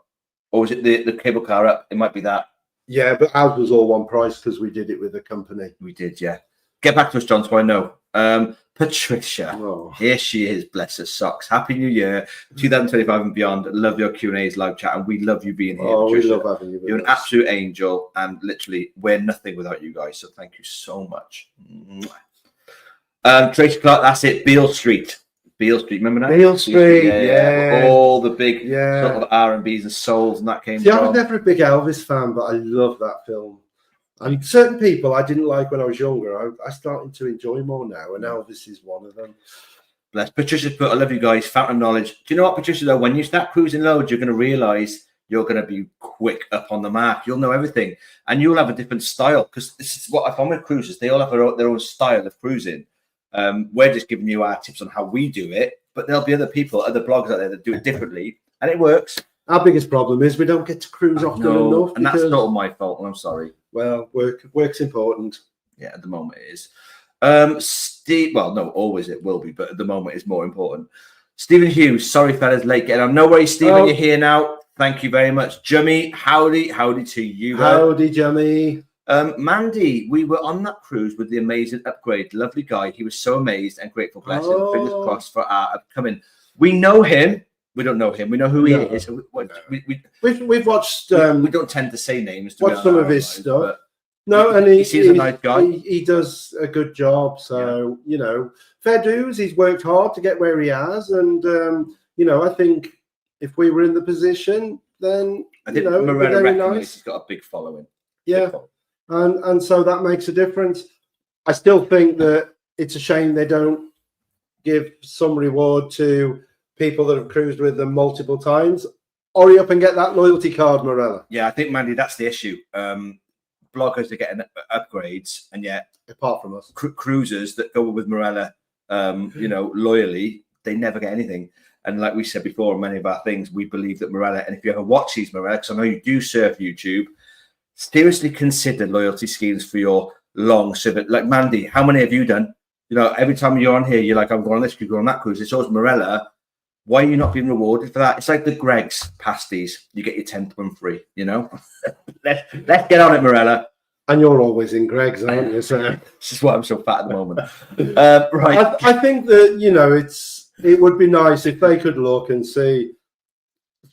[SPEAKER 1] or was it the cable car up? It might be that.
[SPEAKER 2] Yeah, but ours was all one price because we did it with a company.
[SPEAKER 1] We did, yeah. Get back to us, John, so I know. Patricia, here she is. Bless her socks. Happy New Year, 2025 and beyond. Love your Q&A's, live chat, and we love you being here.
[SPEAKER 2] Oh,
[SPEAKER 1] Patricia.
[SPEAKER 2] We love having you.
[SPEAKER 1] You're an absolute angel, and literally, we're nothing without you guys. So thank you so much. Tracy Clark, that's it. Beale Street, remember that?
[SPEAKER 2] Beale Street, yeah.
[SPEAKER 1] All the big sort of R&Bs and souls, and that came from.
[SPEAKER 2] I was never a big Elvis fan, but I love that film. And certain people I didn't like when I was younger, I'm starting to enjoy more now, and Elvis is one of them.
[SPEAKER 1] Bless. Patricia's put, I love you guys, fountain of knowledge. Do you know what, Patricia, though? When you start cruising loads, you're going to realise you're going to be quick up on the mark. You'll know everything, and you'll have a different style, because this is what I find with cruisers. They all have their own style of cruising. We're just giving you our tips on how we do it, but there'll be other people, other bloggers out there that do it differently, and it works.
[SPEAKER 2] Our biggest problem is we don't get to cruise often enough,
[SPEAKER 1] and that's not my fault, and I'm sorry.
[SPEAKER 2] Well, work's important.
[SPEAKER 1] Yeah, at the moment it is. Steve, well, no, always it will be, but at the moment it's more important. Stephen Hughes, sorry fellas, late getting on. No worries, Stephen, you're here now. Thank you very much. Jummy, howdy to you.
[SPEAKER 2] Howdy, Jummy.
[SPEAKER 1] Mandy, we were on that cruise with the amazing upgrade. Lovely guy. He was so amazed and grateful. Bless him. Fingers crossed for our upcoming. We know him. We don't know him. We know who he is.
[SPEAKER 2] We've watched.
[SPEAKER 1] We don't tend to say names.
[SPEAKER 2] Watch some of his stuff. And he seems a nice guy. He does a good job. So fair dues. He's worked hard to get where he has, and I think if we were in the position, then
[SPEAKER 1] I think Marella recognizes he's got a big following.
[SPEAKER 2] Yeah. And so that makes a difference. I still think that it's a shame they don't give some reward to people that have cruised with them multiple times. Hurry up and get that loyalty card, Marella.
[SPEAKER 1] Yeah, I think, Mandy, that's the issue. Bloggers are getting upgrades, and yet,
[SPEAKER 2] apart from us,
[SPEAKER 1] cruisers that go with Marella, loyally, they never get anything. And like we said before, on many of our things, we believe that Marella, and if you ever watch these Marella, because I know you do surf YouTube, seriously consider loyalty schemes for your long survey. Like Mandy, how many have you done? You know, every time you're on here, you're like, I'm going on this cruise, going on that cruise. It's always Marella. Why are you not being rewarded for that? It's like the Greg's pasties. You get your 10th one free, you know? let's get on it, Marella.
[SPEAKER 2] And you're always in Greg's, aren't you? So
[SPEAKER 1] this is why I'm so fat at the moment. Right.
[SPEAKER 2] I think that, you know, it would be nice if they could look and see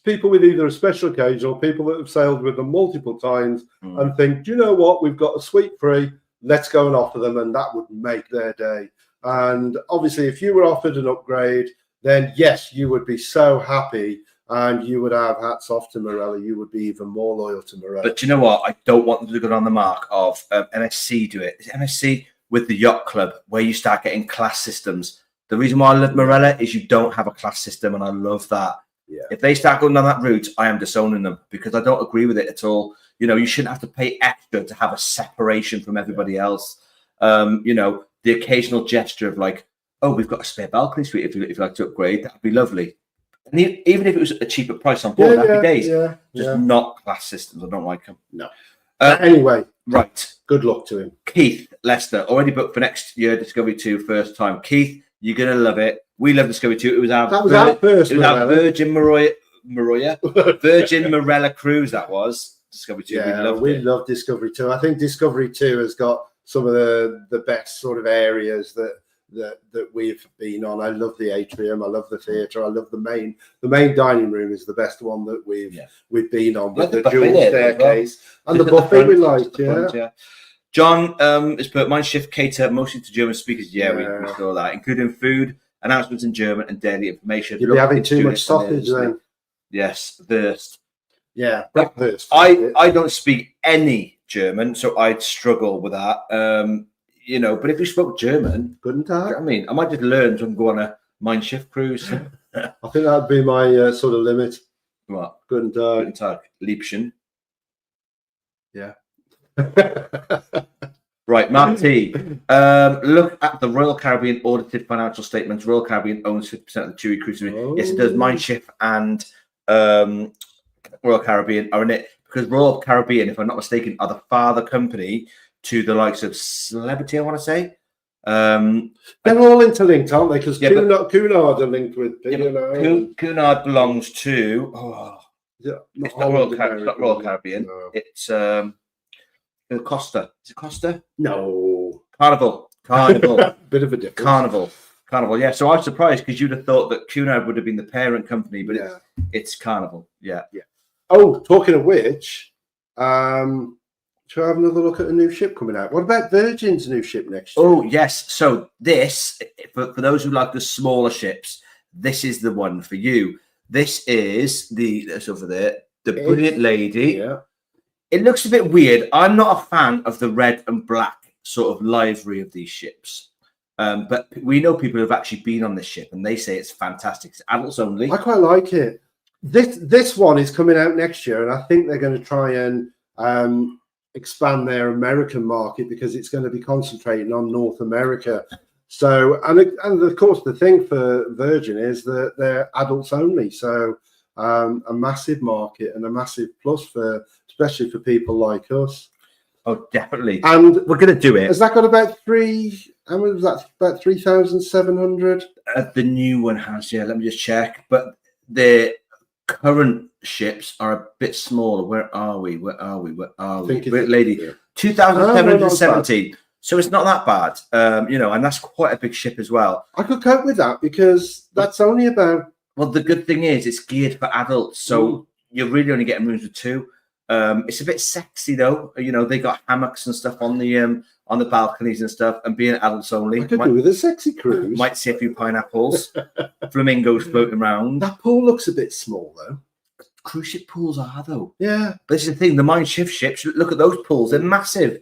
[SPEAKER 2] people with either a special occasion or people that have sailed with them multiple times and think, do you know what? We've got a suite free. Let's go and offer them. And that would make their day. And obviously, if you were offered an upgrade, then yes, you would be so happy and you would have hats off to Marella. You would be even more loyal to Marella.
[SPEAKER 1] But do you know what? I don't want them to go on the mark of MSC do it. Is it MSC with the yacht club where you start getting class systems? The reason why I love Marella is you don't have a class system, and I love that.
[SPEAKER 2] Yeah.
[SPEAKER 1] If they start going down that route, I am disowning them because I don't agree with it at all. You know, you shouldn't have to pay extra to have a separation from everybody else. You know, the occasional gesture of like, oh, we've got a spare balcony suite if you'd like to upgrade, that'd be lovely. And even if it was a cheaper price on board, happy days. Just not class systems. I don't like them.
[SPEAKER 2] No. Anyway,
[SPEAKER 1] right.
[SPEAKER 2] Good luck to him.
[SPEAKER 1] Keith Lester, already booked for next year, Discovery 2, first time. Keith, you're going to love it. We love Discovery 2. It was our
[SPEAKER 2] first.
[SPEAKER 1] It was our Virgin Virgin Marella cruise, that was. Discovery 2.
[SPEAKER 2] Yeah, we love Discovery 2. I think Discovery 2 has got some of the best sort of areas that we've been on. I love the atrium. I love the theatre. I love the main dining room is the best one that we've been on with the dual staircase and the buffet we liked. Yeah.
[SPEAKER 1] John has put Mein Schiff cater mostly to German speakers. Yeah, we saw that, including food, announcements in German, and daily information.
[SPEAKER 2] You'll be having too much sausage then.
[SPEAKER 1] Yes, Wurst.
[SPEAKER 2] Yeah, breakfast.
[SPEAKER 1] I don't speak any German, so I'd struggle with that. You know, but if you spoke German,
[SPEAKER 2] Guten Tag.
[SPEAKER 1] I mean, I might just learn to go on a Mein Schiff cruise.
[SPEAKER 2] I think that'd be my sort of limit.
[SPEAKER 1] What?
[SPEAKER 2] Guten Tag.
[SPEAKER 1] Guten Tag. Liebchen.
[SPEAKER 2] Yeah.
[SPEAKER 1] Right, Mark T. Look at the Royal Caribbean audited financial statements. Royal Caribbean owns 50% of the TUI cruise. Yes, it does. Mein Schiff and Royal Caribbean are in it because Royal Caribbean, if I'm not mistaken, are the father company to the likes of Celebrity, I want to say.
[SPEAKER 2] They're all interlinked, aren't they? Because Cunard are linked with
[SPEAKER 1] P&O. Cunard belongs to... it's not Royal Caribbean. No. It's Costa. Is it Costa?
[SPEAKER 2] No.
[SPEAKER 1] Carnival.
[SPEAKER 2] Bit of a difference.
[SPEAKER 1] Carnival, yeah. So I was surprised because you'd have thought that Cunard would have been the parent company, but it's Carnival. Yeah.
[SPEAKER 2] Oh, talking of which... shall I have another look at a new ship coming out? What about Virgin's new ship next year?
[SPEAKER 1] Oh, yes. So this, for those who like the smaller ships, this is the one for you. This is that's over there, the Brilliant Lady.
[SPEAKER 2] Yeah.
[SPEAKER 1] It looks a bit weird. I'm not a fan of the red and black sort of livery of these ships. But we know people who've actually been on this ship and they say it's fantastic. It's adults only.
[SPEAKER 2] I quite like it. This one is coming out next year, and I think they're going to try and expand their American market because it's going to be concentrating on North America. So, and of course, the thing for Virgin is that they're adults only. So, a massive market and a massive plus especially for people like us.
[SPEAKER 1] Oh, definitely.
[SPEAKER 2] And
[SPEAKER 1] we're going to do it.
[SPEAKER 2] Has that got about how much was that? About 3,700?
[SPEAKER 1] The new one has, yeah. Let me just check. But the current ships are a bit smaller. Where are we? Lady, 2,770. So it's not that bad, you know, and that's quite a big ship as well.
[SPEAKER 2] I could cope with that because that's only about.
[SPEAKER 1] Well, the good thing is it's geared for adults, so you're really only getting rooms with two. It's a bit sexy though. You know, they got hammocks and stuff on the balconies and stuff, and being adults only.
[SPEAKER 2] I could do with a sexy cruise.
[SPEAKER 1] Might see a few pineapples, flamingos floating around.
[SPEAKER 2] That pool looks a bit small though.
[SPEAKER 1] Cruise ship pools are though.
[SPEAKER 2] Yeah,
[SPEAKER 1] but this is the thing. The Mein Schiff ships. Look at those pools. They're massive.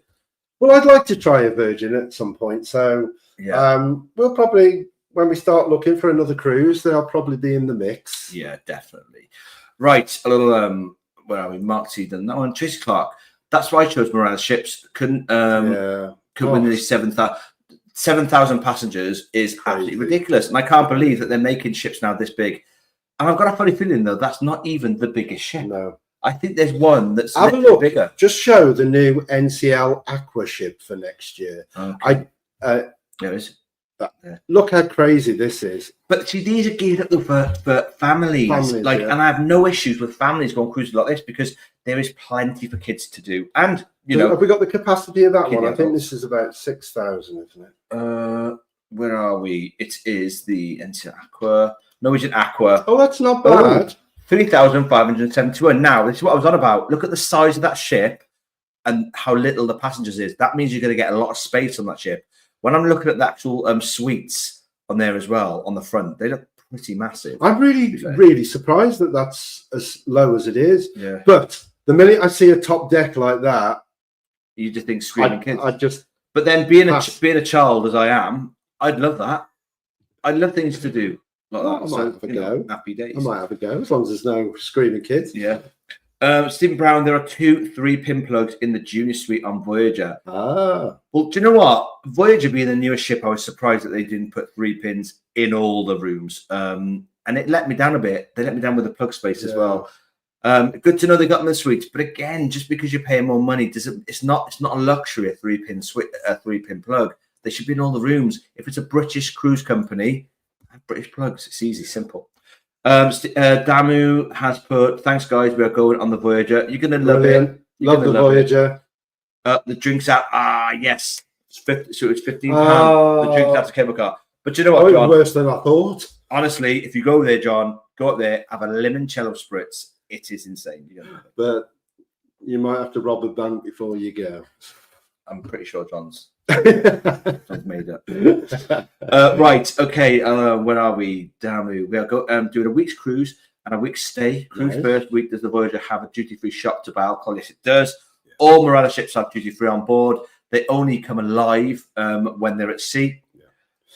[SPEAKER 2] Well, I'd like to try a Virgin at some point. So we'll probably, when we start looking for another cruise, they'll probably be in the mix.
[SPEAKER 1] Yeah, definitely. Right, a little. Where are we? Mark T done that one. Tracy Clark. That's why I chose Morella's ships. Couldn't win the 7,000 passengers is absolutely ridiculous, and I can't believe that they're making ships now this big. And I've got a funny feeling though that's not even the biggest ship.
[SPEAKER 2] No.
[SPEAKER 1] I think there's one that's
[SPEAKER 2] Have a
[SPEAKER 1] little
[SPEAKER 2] look.
[SPEAKER 1] bigger.
[SPEAKER 2] Just show the new NCL Aqua ship for next year.
[SPEAKER 1] Okay. There is.
[SPEAKER 2] Look how crazy this is.
[SPEAKER 1] But see, these are geared up for families. Like,
[SPEAKER 2] yeah.
[SPEAKER 1] and I have no issues with families going cruising like this because there is plenty for kids to do. And you know,
[SPEAKER 2] have we got the capacity of that one? I think
[SPEAKER 1] adults.
[SPEAKER 2] this is about 6,000, isn't it?
[SPEAKER 1] Where are we? It is the NCL Aqua, Norwegian Aqua.
[SPEAKER 2] Oh, that's not bad.
[SPEAKER 1] 3,571. Now, this is what I was on about. Look at the size of that ship and how little the passengers is. That means you're going to get a lot of space on that ship. When I'm looking at the actual suites on there as well, on the front, they look pretty massive.
[SPEAKER 2] I'm really surprised that that's as low as it is.
[SPEAKER 1] Yeah.
[SPEAKER 2] But the minute I see a top deck like that,
[SPEAKER 1] you just think screaming kids.
[SPEAKER 2] I just.
[SPEAKER 1] But then being a child as I am, I'd love that. I'd love things to do like that.
[SPEAKER 2] I might have a go.
[SPEAKER 1] Happy days.
[SPEAKER 2] I might have a go as long as there's no screaming kids.
[SPEAKER 1] Yeah. Stephen Brown, there are 2 3-pin plugs in the junior suite on Voyager.
[SPEAKER 2] Ah.
[SPEAKER 1] Well, do you know what? Voyager being the newest ship, I was surprised that they didn't put 3 pins in all the rooms. And it let me down a bit. They let me down with the plug space as well. Good to know they got in the suites. But again, just because you're paying more money, it's not a luxury, a 3-pin plug. They should be in all the rooms. If it's a British cruise company, have British plugs. It's easy, simple. Damu has put, thanks guys, we are going on the Voyager. You're going to love it.
[SPEAKER 2] Love the Voyager.
[SPEAKER 1] The drinks out. Yes. It's 50, so it's £15. The drinks out to cable car. But you know what, John?
[SPEAKER 2] Worse than I thought.
[SPEAKER 1] Honestly, if you go there, John, go up there, have a limoncello spritz. It is insane.
[SPEAKER 2] But you might have to rob a bank before you go.
[SPEAKER 1] I'm pretty sure John's made up. Right, okay. Where are we? Damu. We are doing a week's cruise and a week's stay. Cruise first week. Does the Voyager have a duty-free shop to buy alcohol? Yes, it does. Yeah. All Marella ships have duty-free on board. They only come alive when they're at sea.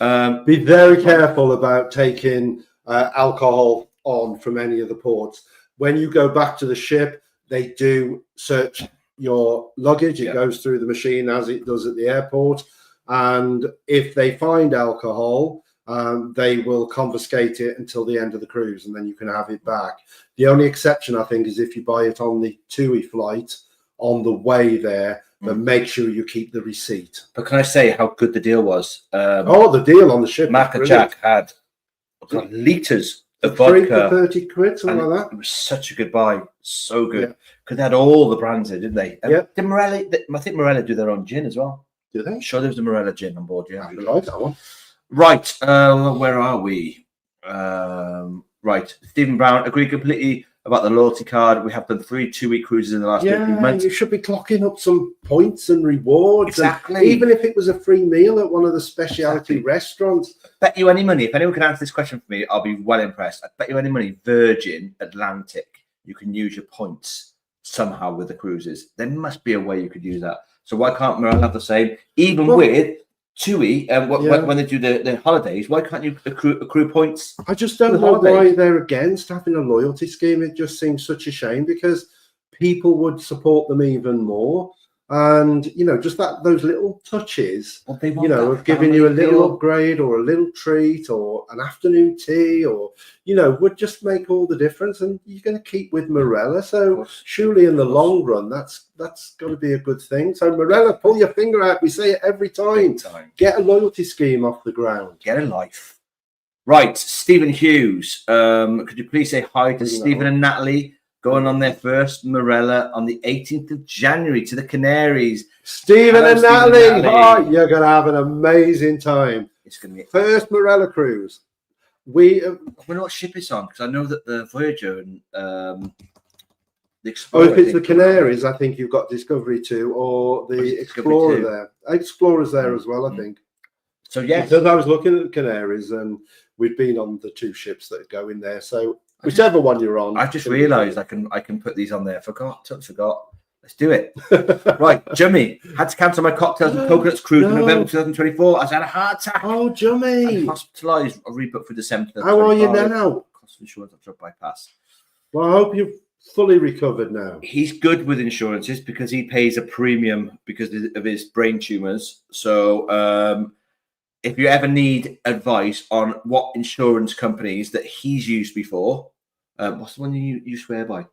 [SPEAKER 1] Yeah.
[SPEAKER 2] Be very careful about taking alcohol on from any of the ports. When you go back to the ship, they do search your luggage. It goes through the machine as it does at the airport, and if they find alcohol, they will confiscate it until the end of the cruise, and then you can have it back. The only exception, I think, is if you buy it on the TUI flight on the way there, but make sure you keep the receipt.
[SPEAKER 1] But can I say how good the deal was?
[SPEAKER 2] The deal on the ship.
[SPEAKER 1] Mark Jack had litres of vodka.
[SPEAKER 2] 30 quid, something like that.
[SPEAKER 1] It was such a good buy. So good. Because they had all the brands there, didn't they?
[SPEAKER 2] Yeah.
[SPEAKER 1] Did Marella, I think Marella do their own gin as well.
[SPEAKER 2] Do they?
[SPEAKER 1] I'm sure there was a Marella gin on board, yeah.
[SPEAKER 2] I like that one.
[SPEAKER 1] Right. Where are we? Right. Stephen Brown, agree completely about the loyalty card. We have done 3 2-week cruises in the last 18 months.
[SPEAKER 2] You should be clocking up some points and rewards.
[SPEAKER 1] Exactly.
[SPEAKER 2] And even if it was a free meal at one of the specialty restaurants.
[SPEAKER 1] Bet you any money, if anyone can answer this question for me, I'll be well impressed. I bet you any money, Virgin Atlantic, you can use your points somehow with the cruises. There must be a way you could use that. So why can't Marella have the same? Even with TUI, when they do their holidays, why can't you accrue points?
[SPEAKER 2] I just don't know why they're against having a loyalty scheme. It just seems such a shame because people would support them even more. And, just those little touches, of giving you a little upgrade or a little treat or an afternoon tea or, would just make all the difference. And you're going to keep with Marella. So surely in the long run, that's got to be a good thing. So Marella, pull your finger out. We say it every time. Get a loyalty scheme off the ground.
[SPEAKER 1] Get a life. Right. Stephen Hughes. Could you please say hi to Stephen and Natalie? Going on their first Marella on the 18th of January to the Canaries.
[SPEAKER 2] Stephen and Natalie. Oh, you're going to have an amazing time.
[SPEAKER 1] It's going to be
[SPEAKER 2] first Marella cruise.
[SPEAKER 1] I wonder what ship it's on because I know that the Voyager and the Explorer.
[SPEAKER 2] If it's the Canaries, I think you've got Discovery 2 or the Explorer there. Explorer's there as well, I think.
[SPEAKER 1] So yes,
[SPEAKER 2] because I was looking at the Canaries and we've been on the 2 ships that go in there. So whichever one you're on.
[SPEAKER 1] I've just realised I can put these on there. Forgot. Let's do it. Right, Jimmy. Had to cancel my cocktails and coconuts cruise in November 2024. I had a heart attack.
[SPEAKER 2] Oh, Jimmy.
[SPEAKER 1] Hospitalised. I rebooked for December.
[SPEAKER 2] How are you now?
[SPEAKER 1] Cost of insurance after a bypass.
[SPEAKER 2] Well, I hope you've fully recovered now.
[SPEAKER 1] He's good with insurances because he pays a premium because of his brain tumours. So if you ever need advice on what insurance companies that he's used before, what's the one you swear by?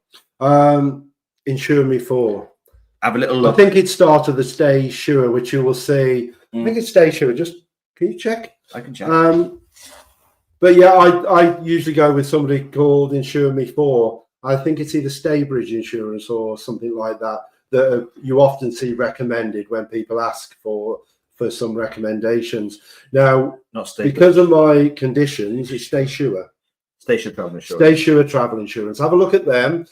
[SPEAKER 2] Insure Me For.
[SPEAKER 1] Have a little look.
[SPEAKER 2] I think it started the Stay Sure, which you will see. I think it's Stay Sure. Just can you check?
[SPEAKER 1] I can check.
[SPEAKER 2] But yeah, I usually go with somebody called Insure Me For. I think it's either Staybridge Insurance or something like that that you often see recommended when people ask for some recommendations. Now,
[SPEAKER 1] Not Staybridge.
[SPEAKER 2] Because of my conditions, it's Stay Sure.
[SPEAKER 1] Stay Sure Travel Insurance.
[SPEAKER 2] Stay Sure Travel Insurance. Have a look at them.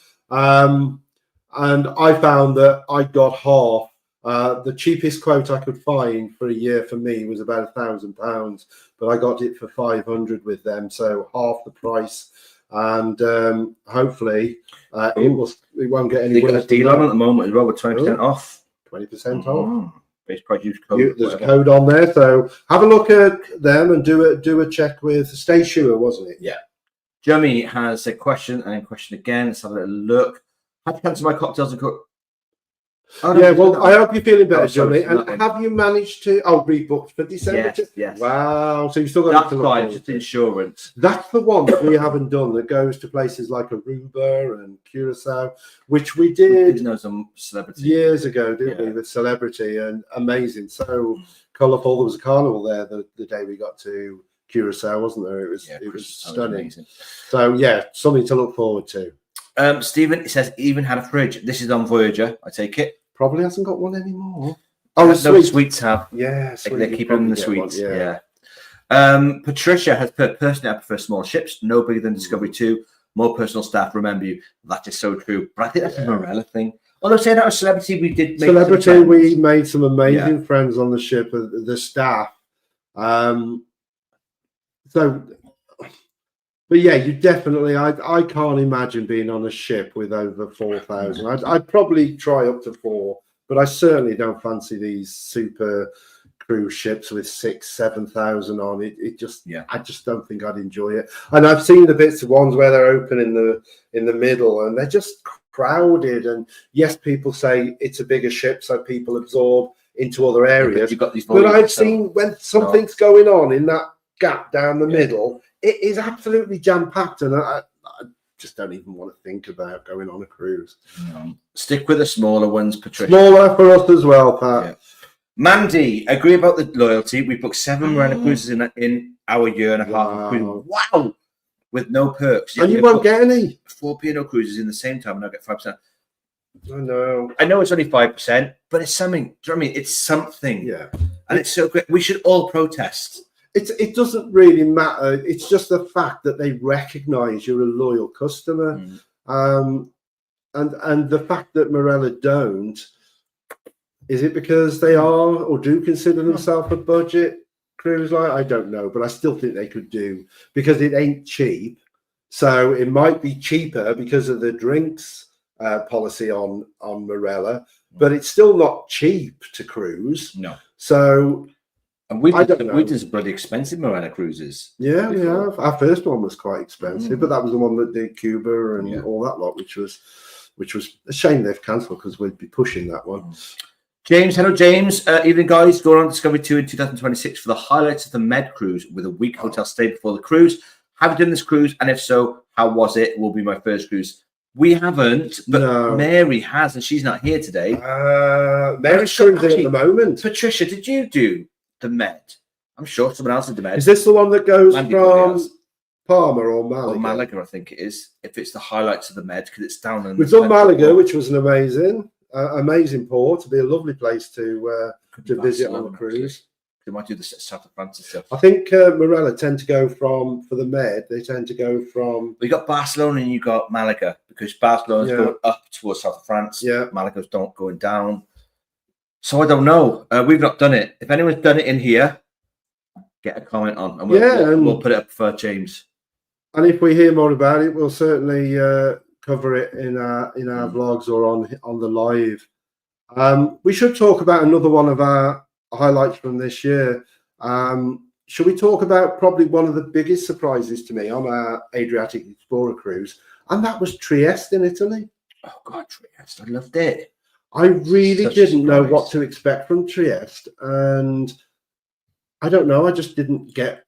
[SPEAKER 2] And I found that I got half. The cheapest quote I could find for a year for me was about £1,000, but I got it for 500 with them, so half the price. And hopefully it won't get any
[SPEAKER 1] worse. They've got a deal on at the moment as well with 20% off.
[SPEAKER 2] 20% off.
[SPEAKER 1] Base price use code.
[SPEAKER 2] There's a code on there, so have a look at them and do a check with Stay Sure, wasn't it?
[SPEAKER 1] Yeah. Jeremy has a question and a question again. Let's have a little look. Have you cancelled my cocktails and cook?
[SPEAKER 2] Oh, no, yeah, well, I hope you're feeling better, Johnny. And have you managed to rebook for December?
[SPEAKER 1] Yes.
[SPEAKER 2] Wow. So you still got
[SPEAKER 1] to look just insurance.
[SPEAKER 2] That's the one that we haven't done that goes to places like Aruba and Curacao, which we did.
[SPEAKER 1] We know some celebrity
[SPEAKER 2] years ago, didn't we? With Celebrity, and amazing. So colourful. There was a carnival there the day we got to Curacao, wasn't there? It was stunning. So yeah, something to look forward to.
[SPEAKER 1] Stephen, it says even had a fridge. This is on Voyager, I take it.
[SPEAKER 2] Probably hasn't got one anymore.
[SPEAKER 1] Oh, the sweets have.
[SPEAKER 2] Yeah,
[SPEAKER 1] they keep them in the sweets.
[SPEAKER 2] One, yeah.
[SPEAKER 1] Patricia has put, personally, I prefer small ships, no bigger than Discovery 2, more personal staff, remember you. That is so true. But I think that's a Marella thing. Although saying that was Celebrity, we did make
[SPEAKER 2] Celebrity, we made some amazing friends on the ship, the staff. But yeah, you definitely, I can't imagine being on a ship with over 4,000. I'd probably try up to 4, but I certainly don't fancy these super cruise ships with 6,000-7,000 on it. I just don't think I'd enjoy it. And I've seen the bits of ones where they're open in the middle and they're just crowded. And yes, people say it's a bigger ship, so people absorb into other areas.
[SPEAKER 1] You've got these
[SPEAKER 2] but I've seen when something's going on in that gap down the middle, it is absolutely jam-packed, and I just don't even want to think about going on a cruise.
[SPEAKER 1] Stick with the smaller ones, Patricia.
[SPEAKER 2] Smaller for us as well, Pat.
[SPEAKER 1] Yeah. Mandy, agree about the loyalty. We booked 7 Marella cruises in our year and a half. Wow. With no perks.
[SPEAKER 2] And you won't get any.
[SPEAKER 1] 4 P&O cruises in the same time and I'll get 5%.
[SPEAKER 2] I know
[SPEAKER 1] it's only 5%, but it's something. Do you know what I mean? It's something.
[SPEAKER 2] Yeah.
[SPEAKER 1] And it's so great. We should all protest.
[SPEAKER 2] It doesn't really matter. It's just the fact that they recognise you're a loyal customer, and the fact that Marella don't. Is it because they are or do consider themselves a budget cruise line? I don't know, but I still think they could do, because it ain't cheap. So it might be cheaper because of the drinks policy on Marella, but it's still not cheap to cruise.
[SPEAKER 1] No.
[SPEAKER 2] So.
[SPEAKER 1] And we did some bloody expensive Marella cruises.
[SPEAKER 2] Yeah, we have. Our first one was quite expensive, but that was the one that did Cuba and all that lot, which was a shame they've cancelled, because we'd be pushing that one.
[SPEAKER 1] James, hello James. Evening guys, going on Discovery 2 in 2026 for the highlights of the Med cruise with a week hotel stay before the cruise. Have you done this cruise? And if so, how was it? Will be my first cruise. We haven't, but Mary has, and she's not here today.
[SPEAKER 2] Mary's cruising at the moment.
[SPEAKER 1] Patricia, did you do the Med? I'm sure someone else did the Med.
[SPEAKER 2] Is this the one that goes from Palma or Malaga?
[SPEAKER 1] Or Malaga, I think it is. If it's the highlights of the Med, because it's down in.
[SPEAKER 2] We've done Malaga, which was an amazing port. To be a lovely place to visit on a cruise.
[SPEAKER 1] They might do the South of France and stuff.
[SPEAKER 2] I think Marella tend to go for the Med. They tend to go from.
[SPEAKER 1] We got Barcelona and you got Malaga, because Barcelona's going up towards South of France.
[SPEAKER 2] Yeah,
[SPEAKER 1] Malaga's going down. So I don't know. We've not done it. If anyone's done it in here, get a comment on, and we'll put it up for James.
[SPEAKER 2] And if we hear more about it, we'll certainly cover it in our vlogs or on the live. We should talk about another one of our highlights from this year. Should we talk about probably one of the biggest surprises to me on our Adriatic Explorer cruise, and that was Trieste in Italy.
[SPEAKER 1] Oh God, Trieste! I loved it.
[SPEAKER 2] I really didn't know what to expect from Trieste, and I don't know. I just didn't get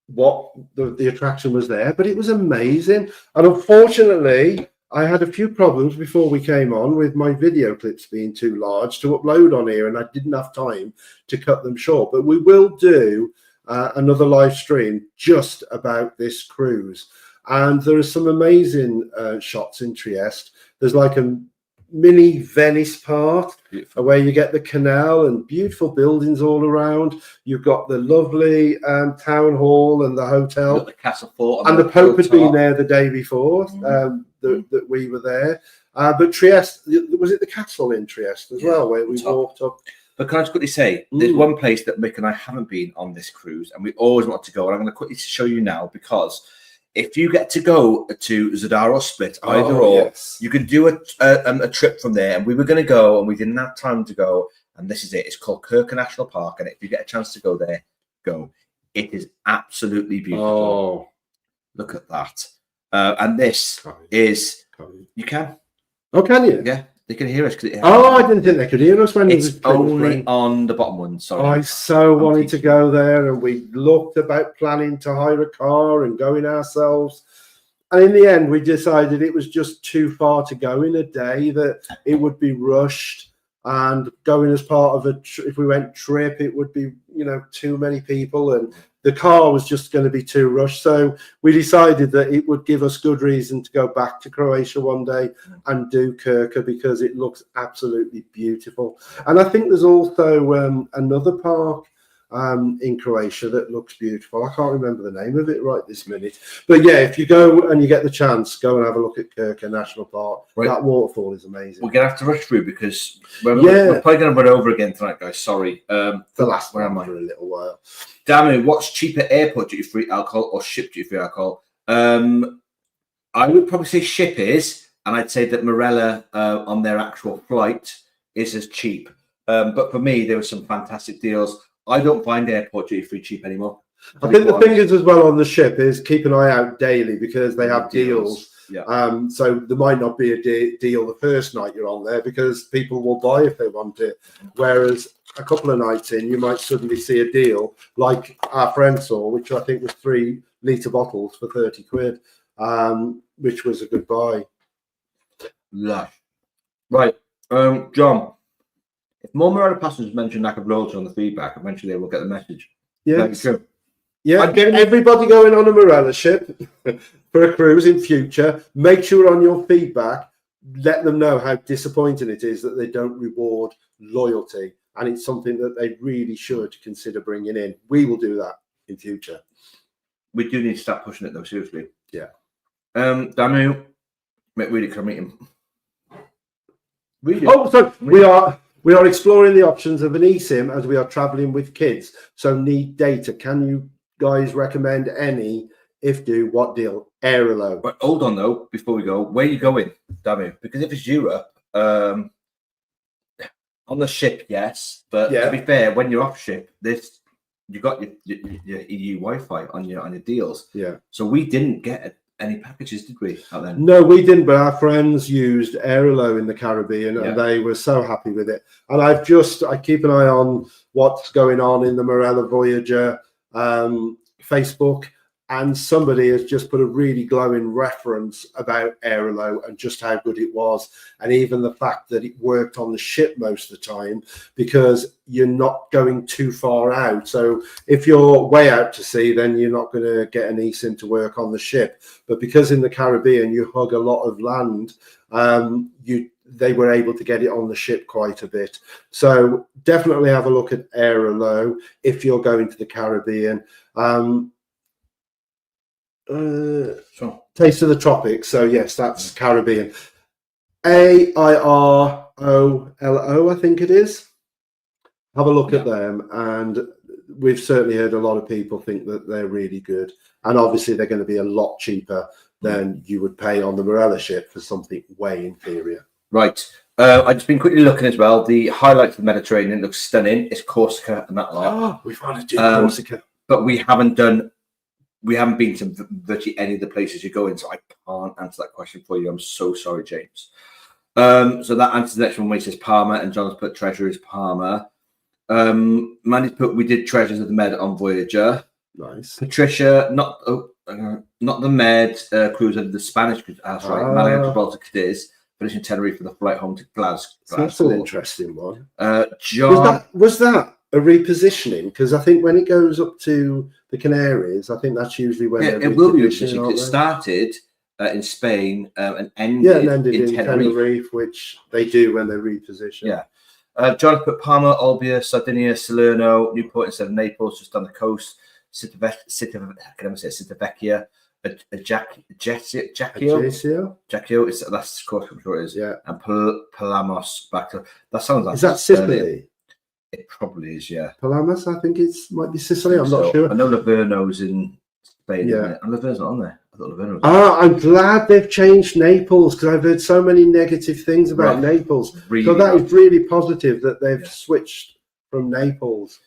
[SPEAKER 2] what the attraction was there, but it was amazing. And unfortunately, I had a few problems before we came on with my video clips being too large to upload on here, and I didn't have time to cut them short. But we will do another live stream just about this cruise. And there are some amazing shots in Trieste. There's like a mini Venice part where you get the canal and beautiful buildings all around. You've got the lovely town hall and the hotel.
[SPEAKER 1] You've got the castle fort.
[SPEAKER 2] And the Pope had been there the day before that we were there. But Trieste, was it the castle in Trieste as well, where we walked up?
[SPEAKER 1] But can I just quickly say, there's one place that Mick and I haven't been on this cruise, and we always want to go. And I'm going to quickly show you now, because if you get to go to Zadar or Split, either or, you can do a trip from there. And we were going to go, and we didn't have time to go. And this is it. It's called Krka National Park. And if you get a chance to go there, go. It is absolutely beautiful.
[SPEAKER 2] Oh,
[SPEAKER 1] look at that. And this is, you can.
[SPEAKER 2] Oh, can you?
[SPEAKER 1] Yeah, they can hear us.
[SPEAKER 2] I didn't think they could hear us when
[SPEAKER 1] it's only on the bottom one. Sorry.
[SPEAKER 2] I so wanted to go there, and we looked about planning to hire a car and going ourselves. And in the end, we decided it was just too far to go in a day, that it would be rushed. And going as part of if we went trip, it would be, too many people, and the car was just going to be too rushed. So we decided that it would give us good reason to go back to Croatia one day and do Krka, because it looks absolutely beautiful. And I think there's also another park in Croatia that looks beautiful. I can't remember the name of it right this minute. But yeah, if you go and you get the chance, go and have a look at Krka National Park. Right. That waterfall is amazing.
[SPEAKER 1] We're going to have to rush through, because we're probably going to run over again tonight, guys. Sorry.
[SPEAKER 2] The last one for a little while.
[SPEAKER 1] Damn, what's cheaper, airport duty-free alcohol or ship duty-free alcohol? I would probably say ship is, and I'd say that Marella on their actual flight is as cheap. But for me, there were some fantastic deals. I don't find airport duty-free cheap anymore.
[SPEAKER 2] I think the thing is as well on the ship is keep an eye out daily, because they have deals. Yeah. So there might not be a deal the first night you're on there, because people will buy if they want it. Whereas a couple of nights in, you might suddenly see a deal like our friend saw, which I think was 3-litre bottles for 30 quid, which was a good buy.
[SPEAKER 1] Lush. Right. John, if more Marella passengers mention lack of loyalty on the feedback, eventually they will get the message.
[SPEAKER 2] Yeah.
[SPEAKER 1] Yeah,
[SPEAKER 2] everybody going on a Marella ship for a cruise in future, make sure on your feedback, let them know how disappointing it is that they don't reward loyalty. And it's something that they really should consider bringing in. We will do that in future.
[SPEAKER 1] We do need to start pushing it, though, seriously.
[SPEAKER 2] Yeah.
[SPEAKER 1] Danu, really can meet him.
[SPEAKER 2] Really? Oh, so we are exploring the options of an eSIM as we are traveling with kids. So need data. Can you guys recommend any? If do, what deal? Airalo.
[SPEAKER 1] But hold on though, before we go, where are you going, Danu? Because if it's Europe, on the ship, yes. But to be fair, when you're off ship, you got your EU Wi-Fi on your deals.
[SPEAKER 2] Yeah. So
[SPEAKER 1] we didn't get any packages, did we? Out then?
[SPEAKER 2] No, we didn't. But our friends used Airalo in the Caribbean, and they were so happy with it. And I keep an eye on what's going on in the Marella Voyager Facebook, and somebody has just put a really glowing reference about Airalo and just how good it was, and even the fact that it worked on the ship most of the time, because you're not going too far out. So if you're way out to sea, then you're not going to get an eSIM to work on the ship. But because in the Caribbean you hug a lot of land, they were able to get it on the ship quite a bit. So definitely have a look at Airalo if you're going to the Caribbean. Taste of the Tropics. So yes, that's Caribbean. AIROLO, I think it is. Have a look at them, and we've certainly heard a lot of people think that they're really good, and obviously they're going to be a lot cheaper than you would pay on the Marella ship for something way inferior.
[SPEAKER 1] Right. I've just been quickly looking as well. The highlights of the Mediterranean looks stunning. It's Corsica and that lot.
[SPEAKER 2] Oh, we want to do Corsica,
[SPEAKER 1] but we haven't been to virtually any of the places you go in, so I can't answer that question for you. I'm so sorry, James. So that answers the next one where he says Parma, and John's put treasure is Parma. Mandy's put, we did Treasures of the Med on Voyager.
[SPEAKER 2] Nice.
[SPEAKER 1] Patricia, not the Med cruise of the Spanish cruise. That's right. Malaga, Gibraltar, Cadiz, finishing Tenerife for the flight home to Glasgow.
[SPEAKER 2] That's an interesting one.
[SPEAKER 1] John,
[SPEAKER 2] was that a repositioning? Because I think when it goes up to the Canaries, I think that's usually when
[SPEAKER 1] it will be repositioning. It started in Spain and ended in
[SPEAKER 2] Tenerife, which they do when they reposition.
[SPEAKER 1] Yeah. John put Palma, Olbia, Sardinia, Salerno, Newport instead of Naples, just on the coast. Civitavecchia, Ajaccio. That's of course I'm sure it is.
[SPEAKER 2] Yeah.
[SPEAKER 1] And Palamos back to that sounds like.
[SPEAKER 2] Is that Sicily?
[SPEAKER 1] It probably is, yeah.
[SPEAKER 2] Palamos, I think might be Sicily. I'm not sure.
[SPEAKER 1] I know Livorno's in Spain.
[SPEAKER 2] Yeah,
[SPEAKER 1] and Livorno's not on there. I thought Livorno was.
[SPEAKER 2] I'm glad they've changed Naples because I've heard so many negative things about Naples. Really so that is really positive that they've switched from Naples.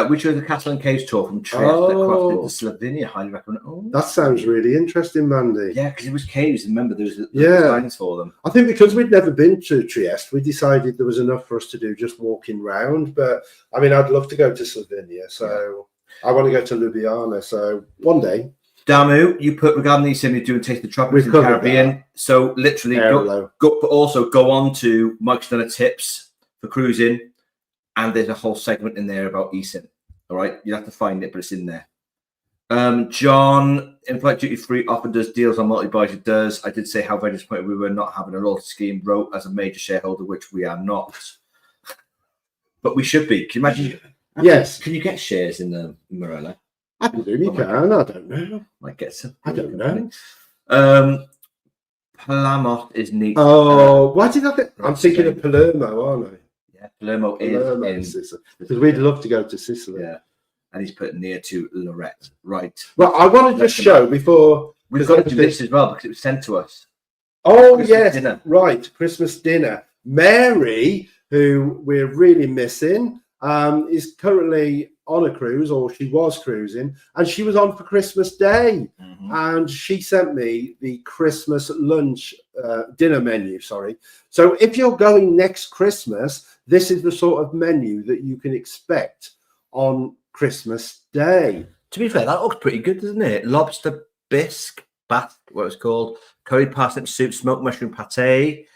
[SPEAKER 1] We chose the Castle and Caves tour from Trieste that crossed into Slovenia. Highly recommend.
[SPEAKER 2] That sounds really interesting, Mandy.
[SPEAKER 1] Yeah, because it was caves. Remember, there was signs for them.
[SPEAKER 2] I think because we'd never been to Trieste, we decided there was enough for us to do just walking round. But I mean, I'd love to go to Slovenia, so I want to go to Ljubljana. So one day.
[SPEAKER 1] Damu, you put regarding these you're doing Taste the Tropics in the Caribbean. That. So literally, go on to Mike's done a tips for cruising. And there's a whole segment in there about eSIM. All right, you have to find it, but it's in there. John, in-flight duty-free often does deals on multi-buys. It does. I did say how very disappointed we were not having a loyalty scheme. Wrote as a major shareholder, which we are not, but we should be. Can you imagine?
[SPEAKER 2] Yes.
[SPEAKER 1] Can you get shares in the Marella?
[SPEAKER 2] I presume you can. I don't know.
[SPEAKER 1] Might get some.
[SPEAKER 2] I don't know.
[SPEAKER 1] Palermo is neat.
[SPEAKER 2] Oh, why did I think? I'm thinking of Palermo, aren't I?
[SPEAKER 1] Palermo is in
[SPEAKER 2] Sicily. Because we'd love to go to Sicily.
[SPEAKER 1] Yeah, and he's put near to Lorette. Right.
[SPEAKER 2] Well, I want to just show before
[SPEAKER 1] we've got to do this as well because it was sent to us.
[SPEAKER 2] Oh yes, right. Christmas dinner. Mary, who we're really missing, is currently on a cruise, or she was cruising, and she was on for Christmas Day, and she sent me the Christmas lunch dinner menu. Sorry. So if you're going next Christmas, this is the sort of menu that you can expect on Christmas Day.
[SPEAKER 1] To be fair, that looks pretty good, doesn't it? Lobster bisque, what it's called, curry parsnip soup, smoked mushroom pate,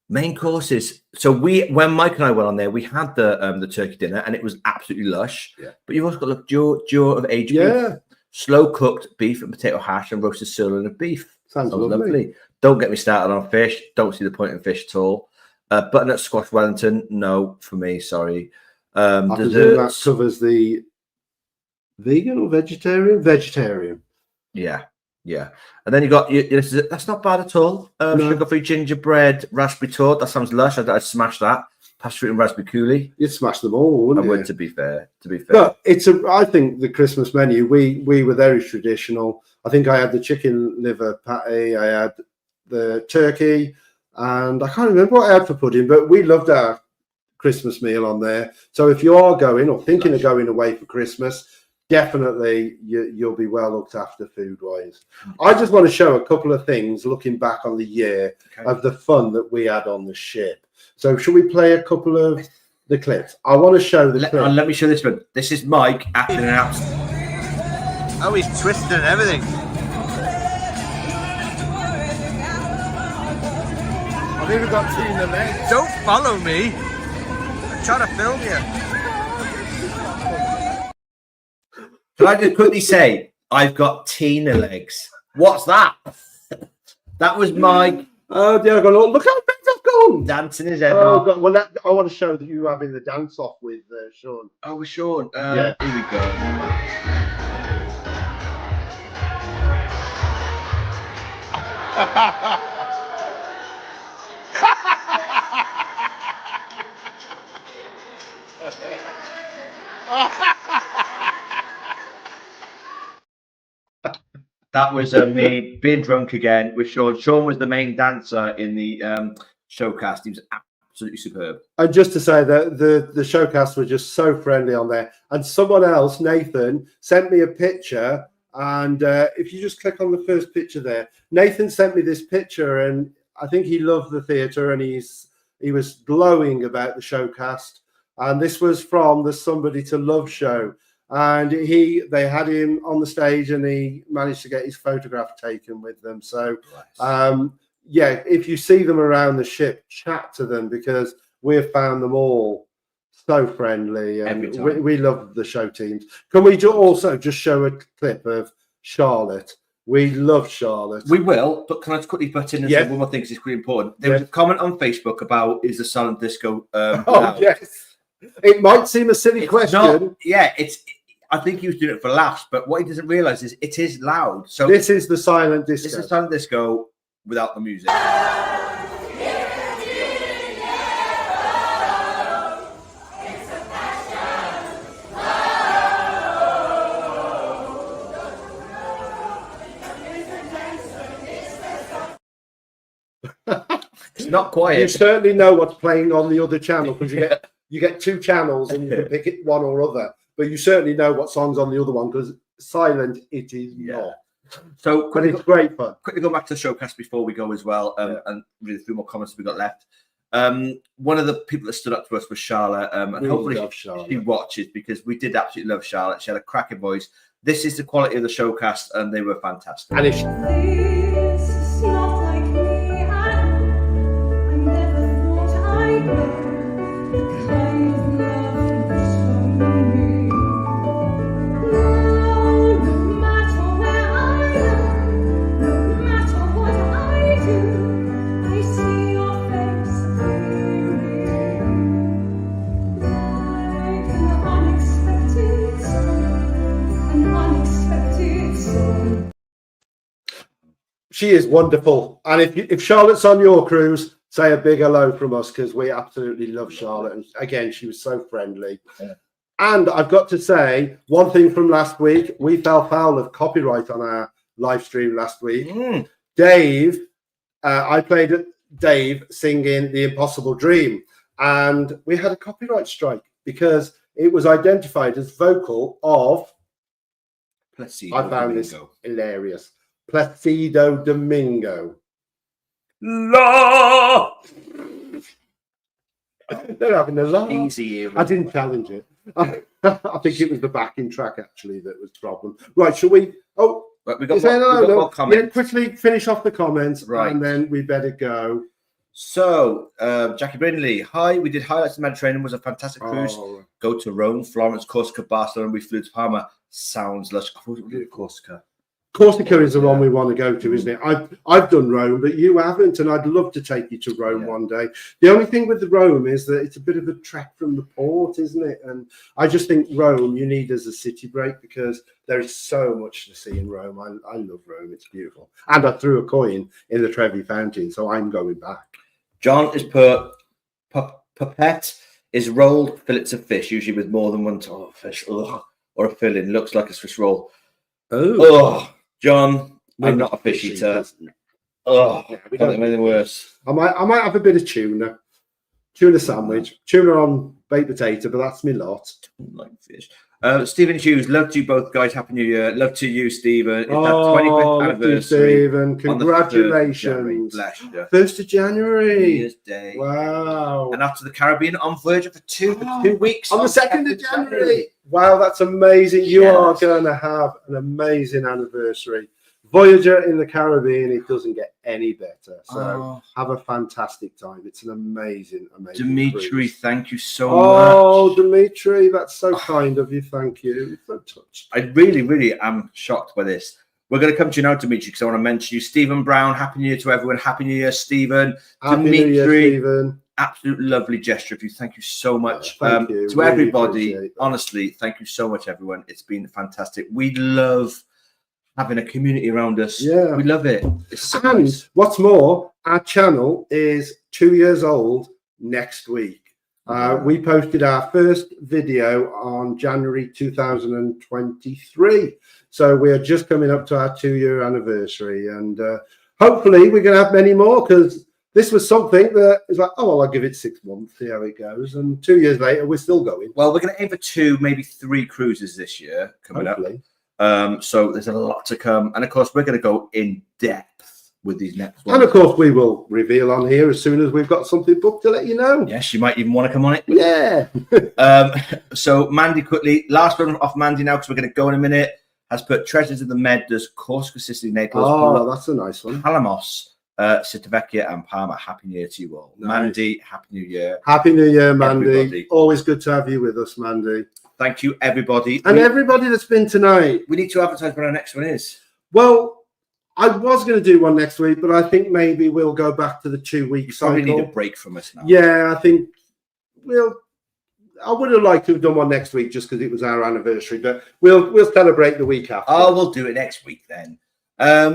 [SPEAKER 1] main courses. So when Mike and I went on there, we had the turkey dinner, and it was absolutely lush. Yeah. But you've also got jaw of aged beef, slow cooked beef and potato hash, and roasted sirloin of beef.
[SPEAKER 2] Sounds lovely.
[SPEAKER 1] Don't get me started on fish. Don't see the point in fish at all. Butternut squash Wellington, no for me. Sorry.
[SPEAKER 2] I presume that covers the vegan or vegetarian. Vegetarian.
[SPEAKER 1] Yeah. And then you got that's not bad at all. Sugar-free gingerbread, raspberry tart. That sounds lush. I'd smash that. Passion fruit and raspberry coulis.
[SPEAKER 2] You'd smash them all, wouldn't you?
[SPEAKER 1] I would, to be fair.
[SPEAKER 2] But I think the Christmas menu, we were very traditional. I think I had the chicken liver patty, I had the turkey, and I can't remember what I had for pudding, but we loved our Christmas meal on there. So if you are going or thinking of going away for Christmas, definitely you'll be well looked after food-wise. I just want to show a couple of things looking back on the year of the fun that we had on the ship. So should we play a couple of the clips? I want to show the clip.
[SPEAKER 1] Let me show this one. This is Mike acting it out.
[SPEAKER 3] Oh, he's twisted and everything.
[SPEAKER 2] I've even got Tina legs.
[SPEAKER 3] Don't follow me. I'm trying to film you.
[SPEAKER 1] Can I just quickly say, I've got Tina legs. What's that? That was Mike.
[SPEAKER 2] Oh, dear God. Look how big I've gone.
[SPEAKER 1] Dancing his head
[SPEAKER 2] off.
[SPEAKER 1] off.
[SPEAKER 2] God. Well, I want to show that you having the dance off with Sean.
[SPEAKER 1] Oh, with Sean.
[SPEAKER 2] Yeah.
[SPEAKER 1] Here we go. That was me being drunk again with Sean. Sean was the main dancer in the showcast. He was absolutely superb.
[SPEAKER 2] And just to say that the showcast were just so friendly on there. And someone else, Nathan, sent me a picture. And if you just click on the first picture there, Nathan sent me this picture, and I think he loved the theatre, and he was glowing about the showcast. and this was from the Somebody to Love show. And they had him on the stage, and he managed to get his photograph taken with them. So, yeah, if you see them around the ship, chat to them, because we have found them all so friendly, and we love the show teams. Can we also just show a clip of Charlotte? We love Charlotte.
[SPEAKER 1] We will, but can I just quickly butt in and say one more thing, because it's really important. There was a comment on Facebook about, is the silent disco
[SPEAKER 2] yes. It might seem a silly question.
[SPEAKER 1] I think he was doing it for laughs, but what he doesn't realise is it is loud. So
[SPEAKER 2] this is the silent disco.
[SPEAKER 1] This is silent disco without the music. It's not quiet.
[SPEAKER 2] You certainly know what's playing on the other channel, because you get two channels and you can pick it one or other. But you certainly know what song's on the other one, because silent it is not.
[SPEAKER 1] So
[SPEAKER 2] but it's great fun.
[SPEAKER 1] Quickly go back to the showcast before we go as well, and read a few more comments we got left. One of the people that stood up to us was Charlotte, and hopefully she watches, because we did absolutely love Charlotte. She had a cracking voice. This is the quality of the showcast, and they were fantastic.
[SPEAKER 2] And it's not like me. I never thought I'd know the kind of love that's from me. No matter where I go, no matter what I do, I see your face appearing like an unexpected song, an unexpected song. She is wonderful, and if Charlotte's on your cruise, say a big hello from us, because we absolutely love Charlotte. And again, she was so friendly. Yeah. And I've got to say one thing from last week: we fell foul of copyright on our live stream last week. Dave, I played Dave singing "The Impossible Dream," and we had a copyright strike because it was identified as vocal of. I found this hilarious. Placido Domingo. La! They're having a laugh.
[SPEAKER 1] Easy.
[SPEAKER 2] I didn't challenge it. I think it was the backing track actually that was the problem. Right, shall we? Oh,
[SPEAKER 1] we got more comments.
[SPEAKER 2] Yeah, quickly finish off the comments,
[SPEAKER 1] right,
[SPEAKER 2] and then we better go.
[SPEAKER 1] So, Jackie Brindley, hi. We did highlights of Mediterranean. Was a fantastic cruise. Go to Rome, Florence, Corsica, Barcelona. We flew to Palma. Sounds lush. I thought we did Corsica.
[SPEAKER 2] Corsica is the one we want to go to, isn't it? I've done Rome, but you haven't, and I'd love to take you to Rome one day. The only thing with the Rome is that it's a bit of a trek from the port, isn't it? And I just think Rome you need as a city break, because there is so much to see in Rome. I love Rome. It's beautiful. And I threw a coin in the Trevi Fountain, so I'm going back.
[SPEAKER 1] John is Pupette is rolled fillets of fish, usually with more than one type of fish. Ugh. Or a filling. Looks like a fish roll. Oh. John, I'm not a fish eater. Oh, can't think of anything worse.
[SPEAKER 2] I might have a bit of tuna sandwich, tuna on baked potato, but that's me lot.
[SPEAKER 1] Like fish. Stephen Hughes, love to you both guys. Happy New Year. Love to you, Stephen. It's our 25th anniversary.
[SPEAKER 2] Stephen, congratulations. 1st of January.
[SPEAKER 1] New Year's Day.
[SPEAKER 2] Wow.
[SPEAKER 1] And after the Caribbean on Voyager for 2 weeks.
[SPEAKER 2] On the 2nd of January. Wow, that's amazing. You are going to have an amazing anniversary. Voyager in the Caribbean, it doesn't get any better. So have a fantastic time. It's an amazing
[SPEAKER 1] Dimitri,
[SPEAKER 2] cruise.
[SPEAKER 1] Thank you so much.
[SPEAKER 2] Oh, Dimitri, that's so kind of you. Thank you. So touched.
[SPEAKER 1] I really, really am shocked by this. We're going to come to you now, Dimitri, because I want to mention you. Stephen Brown, Happy New Year to everyone. Happy New Year, Stephen.
[SPEAKER 2] Happy New Year, Stephen.
[SPEAKER 1] Absolute lovely gesture of you. Thank you so much.
[SPEAKER 2] Thank you.
[SPEAKER 1] To
[SPEAKER 2] really
[SPEAKER 1] everybody, honestly, thank you so much, everyone. It's been fantastic. We love having a community around us.
[SPEAKER 2] Yeah.
[SPEAKER 1] We love it. It's so
[SPEAKER 2] and
[SPEAKER 1] nice.
[SPEAKER 2] What's more, our channel is 2 years old next week. We posted our first video on January 2023. So we're just coming up to our 2-year anniversary. And hopefully we're going to have many more, because this was something that is like, oh, well, I'll give it 6 months, see how it goes. And 2 years later, we're still going.
[SPEAKER 1] Well, we're going to aim for 2, maybe 3 cruises this year coming up. So there's a lot to come. And of course, we're going to go in depth with these next ones.
[SPEAKER 2] And of course, we will reveal on here as soon as we've got something booked to let you know.
[SPEAKER 1] Yes, you might even want to come on it.
[SPEAKER 2] Yeah.
[SPEAKER 1] So Mandy, quickly, last one off Mandy now, because we're going to go in a minute, has put Treasures of the Med, does Corsica, Sicily, Naples,
[SPEAKER 2] Oh, that's a nice one.
[SPEAKER 1] Palamos, Civitavecchia and Parma. Happy New Year to you all.
[SPEAKER 2] Nice.
[SPEAKER 1] Mandy, Happy New Year.
[SPEAKER 2] Happy New Year, Mandy.
[SPEAKER 1] Everybody.
[SPEAKER 2] Always good to have you with us, Mandy.
[SPEAKER 1] Thank you, everybody.
[SPEAKER 2] And everybody that's been tonight.
[SPEAKER 1] We need to advertise what our next one is.
[SPEAKER 2] Well, I was going to do one next week, but I think maybe we'll go back to the 2 week
[SPEAKER 1] You probably
[SPEAKER 2] cycle.
[SPEAKER 1] need a break from us now.
[SPEAKER 2] Yeah, I think I would have liked to have done one next week just because it was our anniversary, but we'll celebrate the week after.
[SPEAKER 1] Oh, we'll do it next week then. Yeah,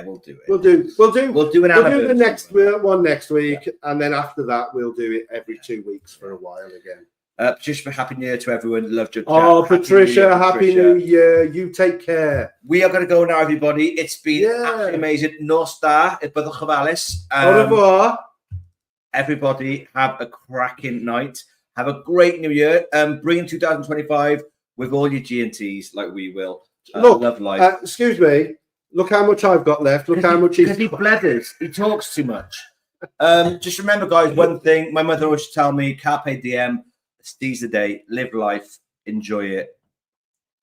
[SPEAKER 1] we'll do it.
[SPEAKER 2] We'll do an
[SPEAKER 1] We'll do
[SPEAKER 2] the next one next week, and then after that we'll do it every 2 weeks for a while again.
[SPEAKER 1] Just for Happy New Year to everyone. Love you.
[SPEAKER 2] Oh, Patricia, Happy New Year. You take care.
[SPEAKER 1] We are going to go now, everybody. It's been absolutely amazing. Nos da, Byddwch Ofalus.
[SPEAKER 2] Au revoir.
[SPEAKER 1] Everybody, have a cracking night. Have a great New Year. Bring in 2025 with all your G&Ts like we will.
[SPEAKER 2] Look,
[SPEAKER 1] love life.
[SPEAKER 2] Excuse me. Look how much I've got left. Look how much
[SPEAKER 1] he blathers. He talks too much. Just remember, guys, one thing. My mother always tell me, carpe diem, seize the day, live life, enjoy it.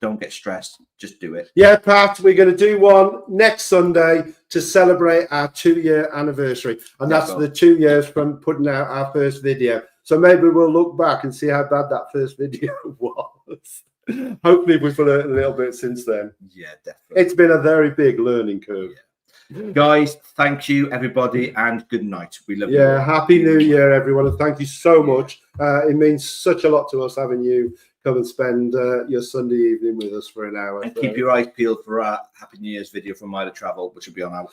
[SPEAKER 1] Don't get stressed. Just do it.
[SPEAKER 2] Yeah, Pat, we're going to do one next Sunday to celebrate our 2-year anniversary. And that's the 2 years from putting out our first video. So maybe we'll look back and see how bad that first video was. Hopefully we've learned a little bit since then.
[SPEAKER 1] Yeah, definitely.
[SPEAKER 2] It's been a very big learning curve.
[SPEAKER 1] Yeah. Guys, thank you, everybody, and good night. We love you.
[SPEAKER 2] Yeah, Happy New Year, everyone, and thank you so much. It means such a lot to us having you come and spend your Sunday evening with us for an hour.
[SPEAKER 1] And keep your eyes peeled for our Happy New Year's video from Myla Travel, which will be on our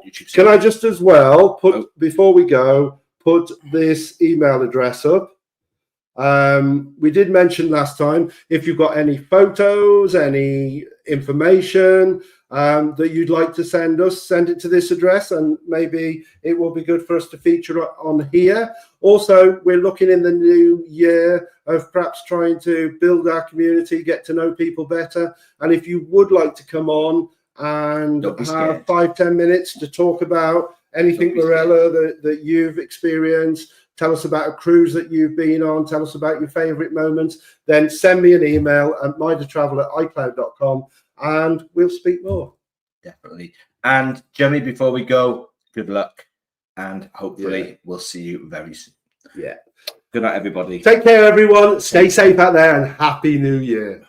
[SPEAKER 1] YouTube
[SPEAKER 2] channel. Can I just as well before we go, put this email address up? We did mention last time, if you've got any photos, any information that you'd like to send us, send it to this address, and maybe it will be good for us to feature on here. Also, we're looking in the new year of perhaps trying to build our community, get to know people better. And if you would like to come on and have 5-10 minutes to talk about anything, Marella, that you've experienced, tell us about a cruise that you've been on, tell us about your favorite moments, then send me an email at mydatravel@icloud.com and we'll speak more.
[SPEAKER 1] Definitely. And Jemmy, before we go, good luck, and hopefully we'll see you very soon.
[SPEAKER 2] Yeah.
[SPEAKER 1] Good night, everybody.
[SPEAKER 2] Take care, everyone. Stay safe out there, and Happy New Year.